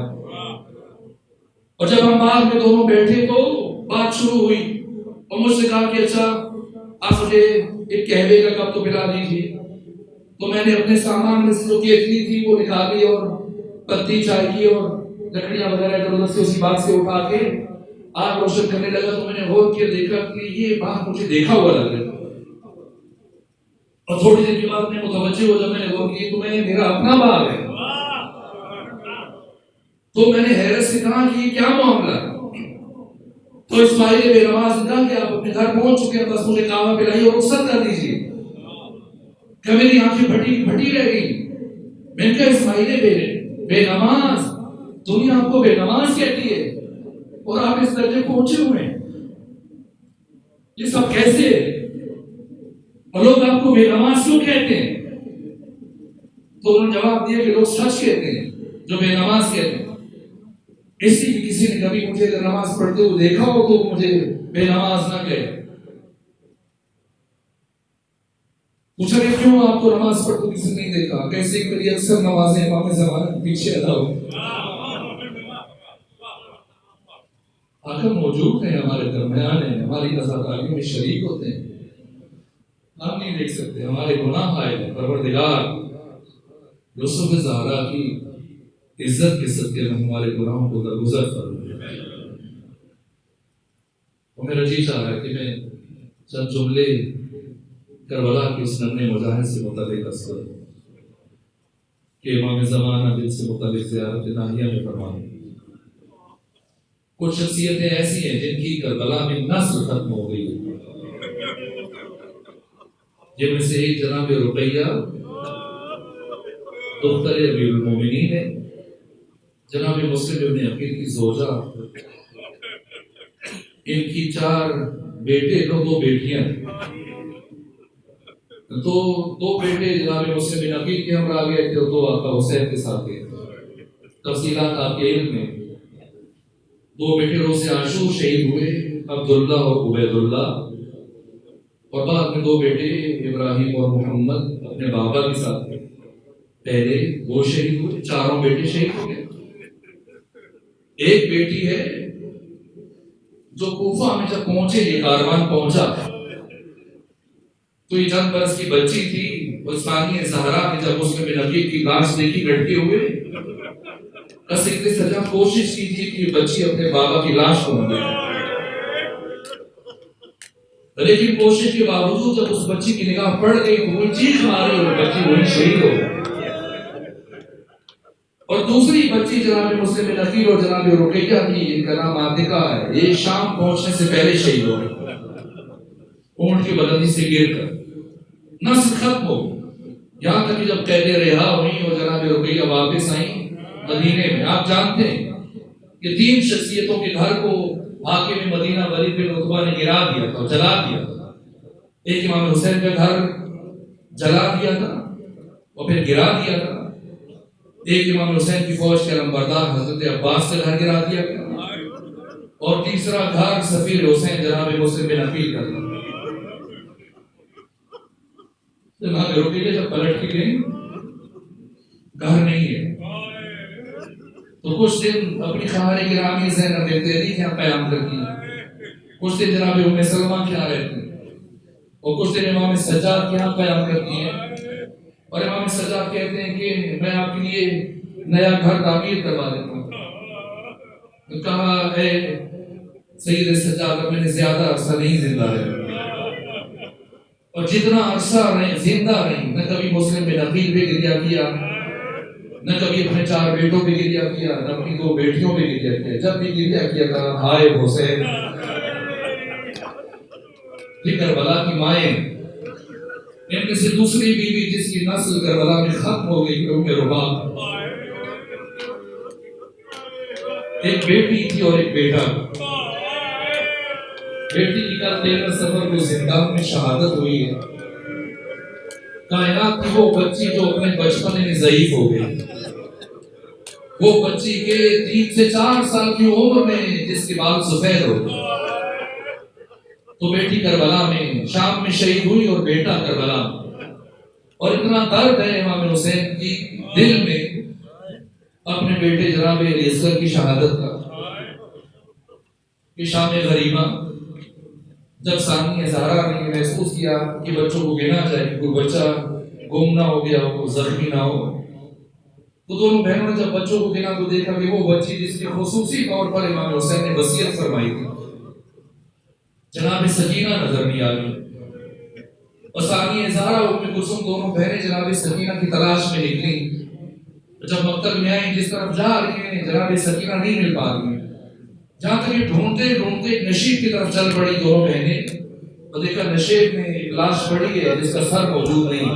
اور جب ہم باغ میں دونوں بیٹھے تو بات شروع ہوئی اور مجھ سے کہا کہ اچھا آپ مجھے ایک قہوے کا کپ تو پلا دیجیے. تو میں نے اپنے سامان میں سے جو کیتلی تھی وہ نکالی اور پتی چائے کی اور لکڑیاں وغیرہ ضرورت سے اسی باغ سے اٹھا کے آگ روشن کرنے لگا تو میں نے غور کیا، دیکھا کہ یہ باغ مجھے دیکھا ہوا لگ رہا ہے، اور تھوڑی دیر کے بعد میں متوجہ ہو جب میں نے غور کی تو میرا اپنا باغ ہے۔ تو میں نے حیرت سے کہا کہ یہ کیا معاملہ ہے؟ تو اسماعیل بے نماز نے کہا کہ آپ اپنے گھر پہنچ چکے ہیں، بس مجھے کعبہ پلائیے اور رخصت کر دیجیے۔ کہ میری آنکھیں پھٹی رہ گئی۔ میں نے کہا اسماعیل بے نماز، دنیا آپ کو بے نماز کہتی ہے اور آپ اس درجے پہنچے ہوئے ہیں، یہ سب کیسے ہے؟ اور لوگ آپ کو بے نماز کیوں کہتے ہیں؟ تو انہوں نے جواب دیا کہ لوگ سچ کہتے ہیں جو بے نماز کہتے ہیں، اس لیے کہ کسی نے کبھی مجھے نماز پڑھتے ہوئے دیکھا ہو تو مجھے بے نماز نہ کہے۔ پوچھا کہ کیوں آپ کو نماز پڑھتے کسی نے نہیں دیکھا؟ کیسے کہ میری اکثر نمازیں امام زمانہ کے پیچھے ادا ہو۔ حاکم موجود ہیں ہمارے درمیان ہیں، ہماری رضاکاریوں میں شریک ہوتے ہیں، ہم نہیں دیکھ سکتے، ہمارے گناہ عائد ہیں۔ پروردگار یوسف زہرا کی عزت کے صدقے میں ہمارے گناہوں کو درگزر فرمائے۔ اور میرا جی چاہ رہا ہے کہ میں چند جملے کربلا کے اس ننھے مجاہد سے متعلق عرض کروں کہ امام زمانہ دل سے متعلق زیارت ناحیہ میں فرمائیں۔ کچھ شخصیتیں ایسی ہیں جن کی کربلا میں نسل ختم ہو گئی ہے، جن میں سے ایک جناب رقیہ دختر امیر المومنین ہے، جناب مسلم ابن عقیل کی زوجہ، ان کی 4 بیٹے اور 2 بیٹیاں ہیں۔ تو 2 بیٹے جناب مسلم ابن عقیل کے ہمراہ گئے تھے اور 2 آقا حسین کے ساتھ گئے تھے۔ تفصیلات آپ کے علم میں، 2 بیٹے روز عاشور شہید ہوئے، عبداللہ اور عبید اللہ، اور بعد میں 2 بیٹے ابراہیم اور محمد اپنے بابا کے ساتھ گئے۔ پہلے وہ شہید ہوئے، 4 بیٹے شہید ہو گئے۔ ایک بیٹی ہے جو کوفہ میں جب پہنچے، یہ کاروان پہنچا تو یہ چند برس کی بچی تھی، عثمانی زہرا نے جب مسلم بن عقیل کی لاش دیکھی لٹکے ہوئے، کثرت سجا کوشش کی تھی کہ یہ بچی اپنے بابا کی لاش کو نہ دیکھے، لیکن کوشش کے باوجود جب اس بچی کی نگاہ پڑ گئی تو وہ چیخ ماری اور بچی وہی شہید ہو گئی۔ اور دوسری بچی جناب مسلم بن عقیل اور جناب رقیہ کی، ان کا نام عاتقہ ہے، یہ شام پہنچنے سے پہلے شہید ہو گئی، اونٹ کی بلندی سے گر کر۔ نسل ختم ہو، یہاں تک کہ جب قید رہا ہوئی اور جناب رقیہ واپس آئیں مدینے میں، آپ جانتے ہیں کہ 3 شخصیتوں کے گھر کو حاکم مدینہ ولید بن عتبہ نے گرا دیا تھا، جلا دیا تھا۔ ایک امام حسین کا گھر جلا دیا تھا اور پھر گرا دیا تھا، ایک امام حسین کی فوج کے علمبردار حضرت عباس کا گھر گرا دیا گیا، اور تیسرا گھر سفیر حسین جناب مسلم بن عقیل کا تھا۔ جناب رقیہ جب پلٹ کے گئی، گھر نہیں ہے، تو کچھ دن اپنی خواہر گرامی زینب بنت علی کے یہاں قیام کرتی ہیں، کچھ دن جناب ام سلمہ کے یہاں رہتی ہیں، اور کچھ دن امام سجاد کے یہاں قیام کرتی ہیں۔ اور امام سجاد کہتے ہیں کہ میں آپ کے لیے نیا گھر تعمیر کروا دیتا ہوں۔ کہا اے سید سجاد، میں نے زیادہ عرصہ نہیں زندہ رہے، اور جتنا عرصہ زندہ رہی نہ کبھی مسلم بن عقیل پہ گریہ کیا، نہ کبھی اپنے 4 بیٹوں پہ گریہ کیا، نہ اپنی 2 بیٹیوں پہ گریہ کیا۔ جب بھی گریہ کیا تھا ہائے حسین۔ یہ کربلا کی مائیں، ان میں سے دوسری بیوی جس کی نسل کربلا میں ختم ہو گئی، ام رباب، ایک بیٹی تھی اور ایک بیٹا۔ بیٹی کی کل 13 سفر کو زندان میں شہادت ہوئی ہے۔ کائنات کی وہ بچی جو اپنے بچپن میں ضعیف ہو گئی، وہ بچی کے 3 سے 4 سال کی عمر میں جس کے بال سفید ہو گئے، تو بیٹی کربلا میں شام میں شہید ہوئی اور بیٹا کربلا میں۔ اور اتنا درد ہے امام حسین کی دل میں اپنے بیٹے جناب علی اصغر کی شہادت کا کہ شام غریبہ جب ثانی زہرا نے محسوس کیا کہ بچوں کو گنا جائے کہ کوئی بچہ گم نہ ہو گیا ہو، زخمی نہ ہو، تو دونوں بہنوں نے جب بچوں کو گنا تو دیکھا کہ وہ بچی جس کی خصوصی طور پر امام حسین نے وصیت فرمائی تھی جناب سکینہ نظر نہیں آ رہی، اور ثانیہ زہرا ام کلثوم دونوں بہنیں جناب سکینہ کی تلاش میں نکلی. جب مکتب میں آئیں جس طرف جا رہی ہیں جناب سکینہ نہیں مل پا رہی ہیں، جہاں تک یہ ڈھونڈتے ڈھونڈتے ایک نشیب کی طرف چل پڑی دونوں بہنیں، اور دیکھا نشیب میں ایک لاش پڑی ہے جس کا سر موجود نہیں.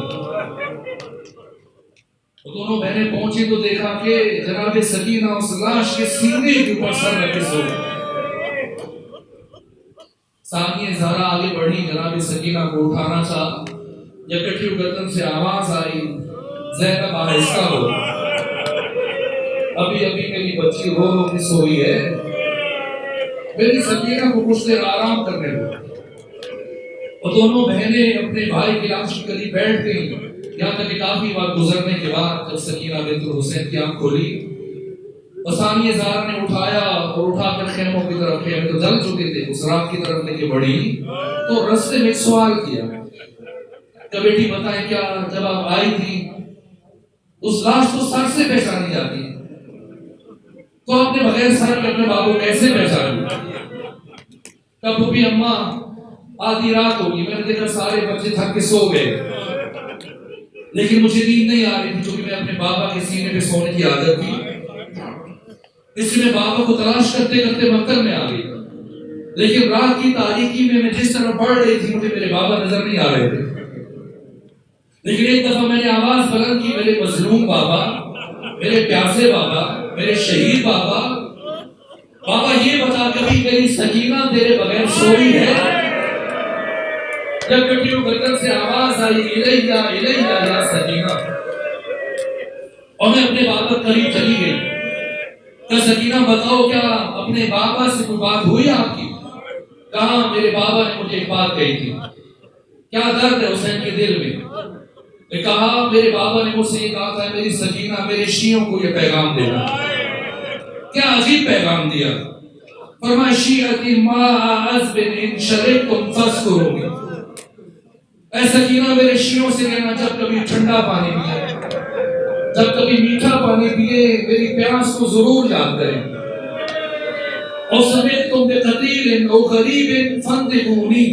دونوں بہنیں پہنچی تو دیکھا کہ جناب سکینہ اس لاش کے سینے کے اوپر سر رکھے سو. ثانیہ زہرا آگے بڑھی، جناب سکینہ کو اٹھانا چاہا، جب کٹھی گردن سے آواز آئی زینب آہستہ ہو، ابھی ابھی میری بچی رو رو کے سوئی ہے، میری سکینہ کو کچھ دیر آرام کرنے دو. اور دونوں بہنیں اپنے بھائی کی لاش کے قریب بیٹھ گئیں، یہاں تک کہ کافی وقت گزرنے کے بعد جب سکینہ بنت الحسین کی آنکھ کھولی اور ثانیہ زہرا نے اٹھایا اور اٹھا کر خیموں کی طرف، خیمے تو جل چکے تھے، اس رات کی طرف لے کے بڑھی تو رستے میں ایک سوال کیا کہ بیٹی بتائیں کیا جب آپ آئی تھی اس لاش کو سر سے پہچانی جاتی ہے، تو آپ نے بغیر سر کے اپنے بابو کیسے پہچانی؟ کب بھی اماں آدھی رات ہوگی، میں نے دیکھا سارے بچے تھک کے سو گئے لیکن مجھے نیند نہیں آ رہی تھی کیونکہ میں اپنے بابا کے سینے پہ سونے کی عادت تھی، اس لیے میں بابا کو تلاش کرتے کرتے مکتب میں آ گئی. لیکن رات کی تاریکی میں جس طرح پڑھ رہی تھی مجھے میرے بابا نظر نہیں آ رہے تھے. لیکن ایک دفعہ میں نے آواز بلند کی، میرے مظلوم بابا، میرے پیاسے بابا، میرے شہید بابا، بابا یہ بتا کبھی میری سکینہ تیرے بغیر سوئی ہے؟ جب کٹیوں گردن سے آواز آئی الیہ الیہ یا سکینہ، اور میں اپنے بابا قریب چلی گئی کہ سکینہ بتاؤ کیا اپنے بابا سے کوئی بات ہوئی آپ کی؟ کہاں میرے بابا نے مجھے ایک بات کہی تھی. کیا درد ہے حسین کے دل میں؟ میں کہا میرے بابا نے مجھ سے یہ کہا تھا میری سکینہ میرے شیعوں کو یہ پیغام دینا. کیا عجیب پیغام دیا، فرمایا شیعتی ما عذب ان شربتم فاذکرونی، اے سکینہ میرے شیعوں سے کہنا جب کبھی ٹھنڈا پانی پیے، جب کبھی میٹھا پانی پیے میری پیاس کو ضرور یاد کریں. اور سمعتم بقتیل او غریب فانطقونی،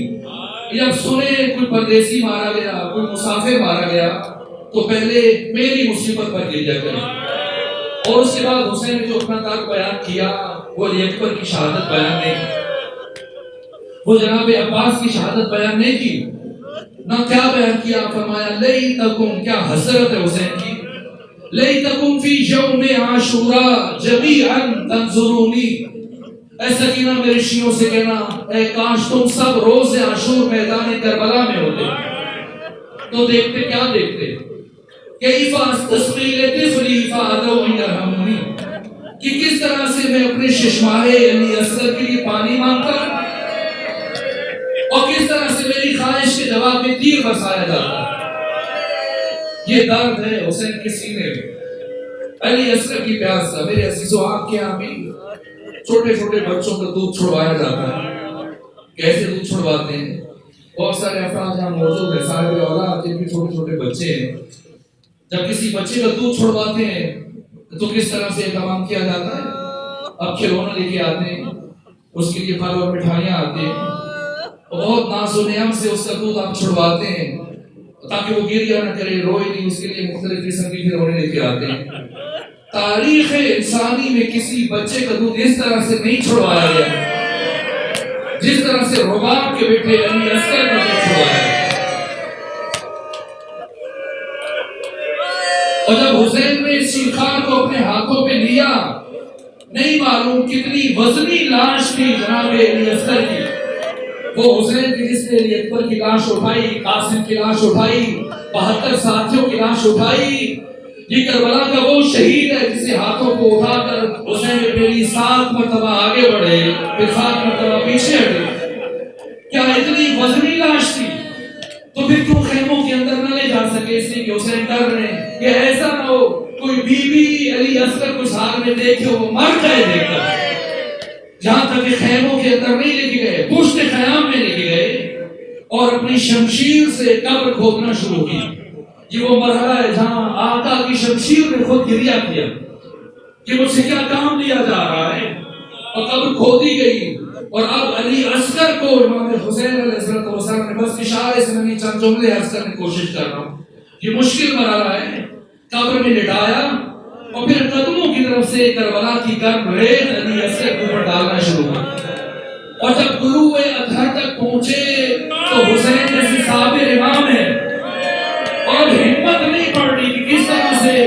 جب سنے کوئی پردیسی مارا گیا، کوئی مسافر مارا گیا تو پہلے میری مصیبت پر گریا کریں. اور اس کے بعد حسین نے جو اپنا درد بیان کیا وہ علی اکبر کی شہادت بیان نہیں کی، وہ جناب عباس کی شہادت بیان نہیں کی، نہ کیا بیان کیا. فرمایا لیتکم، کیا حسرت ہے حسین کی، لیتکم فی یوم عاشوراء جمیعا تنظرونی، اے سکینہ میرے شیعوں سے کہنا اے کاش تم سب روز عاشور میدان کربلا میں ہوتے تو دیکھتے کیا دیکھتے، کیف استسقی لطفلی فادعو یرحمونی، کہ کس طرح سے میں اپنے ششمارے علی اصغر کے لیے پانی مانگتا ہوں اور کس طرح سے میری خواہش کے جواب میں تیر برسایا جاتا ہے. یہ درد ہے حسین کے سینے میں، علی اصغر کی پیاس کا. میرے عزیزو آپ کے یہاں بھی چھوٹے چھوٹے بچوں کا دودھ چھڑوایا جاتا ہے، کیسے دودھ چھڑواتے ہیں؟ بہت سارے افراد جہاں موجود ہیں صاحب اولاد جن کے چھوٹے چھوٹے بچے ہیں، جب کسی بچے کا دودھ چھڑواتے ہیں تو کس طرح سے اہتمام کیا جاتا ہے؟ اب کھلونا لے کے آتے ہیں، اس کے لیے پھل اور مٹھائیاں آتے ہیں اور بہت ناز و نعم سے اس کا دودھ آپ چھڑواتے ہیں تاکہ وہ گریہ نہ کرے، روئے نہیں، اس کے لیے مختلف قسم کی کھلونے لے کے آتے ہیں. تاریخ انسانی میں کسی بچے کا دودھ اس طرح سے نہیں چھڑوایا گیا جس طرح سے رباب کے بیٹے علی اصغر کا دودھ چھڑوایا گیا. اور جب حسین نے اس شیخار کو اپنے ہاتھوں پہ لیا، نہیں معلوم کتنی وزنی لاش تھی جناب علی اصغر کی، وہ حسین کی جس نے علی اکبر کی لاش اٹھائی، قاسم کی لاش اٹھائی، 72 ساتھیوں کی لاش اٹھائی. یہ کربلا کا وہ شہید ہے جسے ہاتھوں کو اٹھا کر حسین پہلی 7 مرتبہ آگے بڑھے، پھر 7 مرتبہ پیچھے ہٹے. کیا اتنی وزنی لاش تھی تو پھر کیوں خیموں کے اندر نہ لے جا سکے؟ اس لیے کہ حسین ڈر رہے ہیں کہ ایسا نہ ہو کوئی بی بی علی اصغر کو حال میں دیکھے وہ مر جائے دیکھ کر. جہاں تک کہ خیموں کے اندر نہیں لے کے گئے، پشت خیام میں لے کے گئے اور اپنی شمشیر سے قبر کھودنا شروع کی. یہ وہ مرحلہ ہے جہاں آقا کی شمشیر نے خود گریہ کیا کہ مجھ سے کیا کام لیا جا رہا ہے، اور قبر کھودی گئی، اور اب علی اصغر کو امام حسین علیہ السلام نے بس اشارے سے میں چند جملے عرض کرنے کی کوشش کر رہا ہوں. یہ مشکل مرحلہ ہے. قبر میں لٹایا اور پھر قدموں کی طرف سے کربلا کی گرم ریت علی اصغر کے اوپر ڈالنا شروع کیا، اور جب طلوع اطہر تک پہنچے تو حسین جیسے صابر امام ہے اور ہمت نہیں پڑ رہی کہ کس طرح سے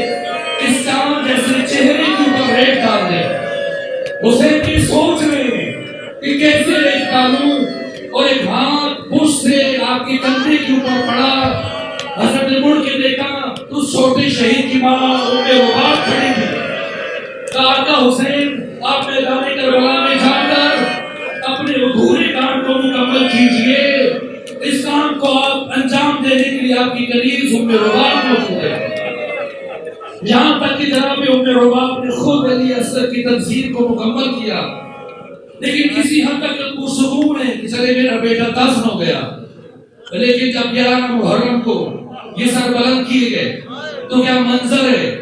اس چاند جیسے چہرے کے اوپر ریت ڈال دے. حسین کی سوچ رہے ہیں کہ کیسے ریت ڈالوں، اور ایک ہاتھ پشت سے آپ کی کندھے کے اوپر پڑا. حضرت نے مڑ کے دیکھا تو اس چھوٹے شہید کی ماں ام رباب کھڑی تھی. کہا آقا حسین آپ میدان کربلا میں جا کر اپنے ادھورے کام کو مکمل کیجئے. اس کام کو آپ انجام دینے کے لیے آپ کی کنیز ام رباب موجود ہے. یہاں تک کہ جناب ام رباب نے خود علی اصغر کی تنظیم کو مکمل کیا، لیکن کسی حد تک پرسکون ہے کہ چلے میرا بیٹا دفن ہو گیا. لیکن جب 11 محرم کو یہ سر بلند کیے گئے تو کیا منظر ہے.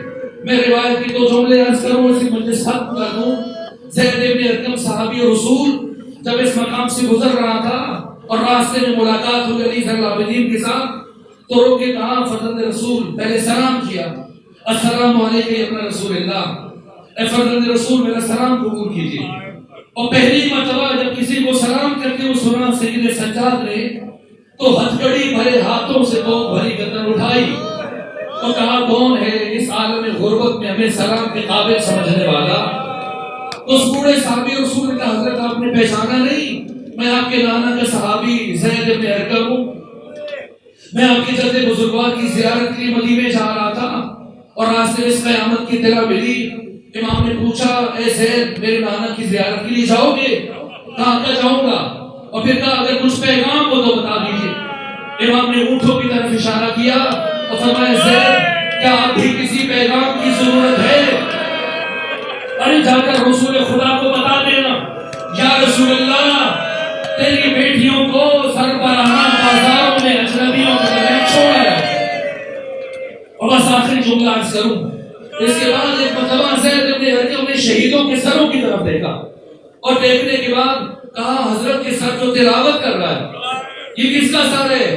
میں روایت کی 2 جملے عرض کروں، اسی مجلس ختم کر دوں. زید بن ارقم صحابی رسول جب اس مقام سے گزر رہا تھا اور راستے میں ملاقات ہوئی علی زین العابدین کے ساتھ، تو رو کے کہا فرزند رسول، پہلے سلام کیا، السلام علیکم یا ابن رسول اللہ، اے فرزند رسول میرا سلام قبول کیجیے. اور پہلی مرتبہ جب کسی کو سلام کرتے وہ سنا سید سجاد نے تو ہتھکڑی بھرے ہاتھوں سے تو بھری گردن اٹھائی تو کہا کون ہے اس عالم غربت میں ہمیں سلام کے قابل سمجھنے والا. اس بوڑھے صحابی رسول نے کہا حضرت آپ نے پہچانا نہیں، میں آپ کے نانا کا صحابی زید بن ارقم ہوں. میں آپ کے جد بزرگوار کی زیارت کے لیے مدینے جا رہا تھا اور راستے میں اس قیامت کی اطلاع ملی. امام نے پوچھا اے زید میرے نانا کی زیارت کے لیے جاؤ گے؟ کہا کہ جاؤں گا. اور پھر کہا اگر کچھ پیغام ہو تو بتا دیجیے. امام نے اونٹوں کی طرف اشارہ کیا اور فرمایا زید کیا آپ بھی کسی پیغام کی ضرورت ہے؟ ارے جا کر رسول خدا کو بتا دینا یا رسول اللہ تیری بیٹیوں کو سربراہان بازاروں میں اجنبیوں کے درمیان چھوڑا ہے. اور بس آخری جملہ عرض کروں. اس کے بعد ایک مرتبہ زید بن ارقم نے شہیدوں کے سروں کی طرف دیکھا اور دیکھنے کے بعد کہا حضرت کے سر جو تلاوت کر رہا ہے یہ کس کا سر ہے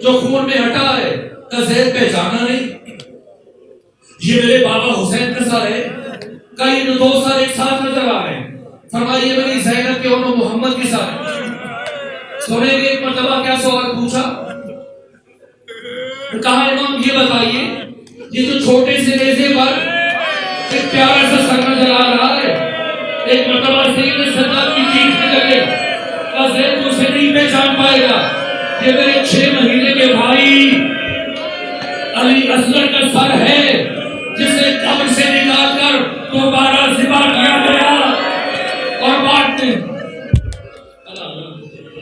جو خون میں ہٹا ہے؟ کہا زید پہچانا نہیں؟ یہ میرے بابا حسین کا سر ہے. کہا یہ 2 سر ایک ساتھ نظر آ رہے ہیں. فرمایا یہ میری زینب کے اور محمد کے سر. سنیں گے ایک مرتبہ کیا سوال پوچھا. کہا امام یہ بتائیے یہ جو چھوٹے سے نیزے پر ایک پیارا سا سر نظر آ رہا ہے، ایک مرتبہ سید سجاد کی چیخ میں لگے کہا زید اسے نہیں پہچان پائے گا، یہ میرے 6 مہینے کے بھائی علی اصغر کا سر ہے جسے قبر سے نکال کر دوبارہ ذبح کیا گیا اور بعد میں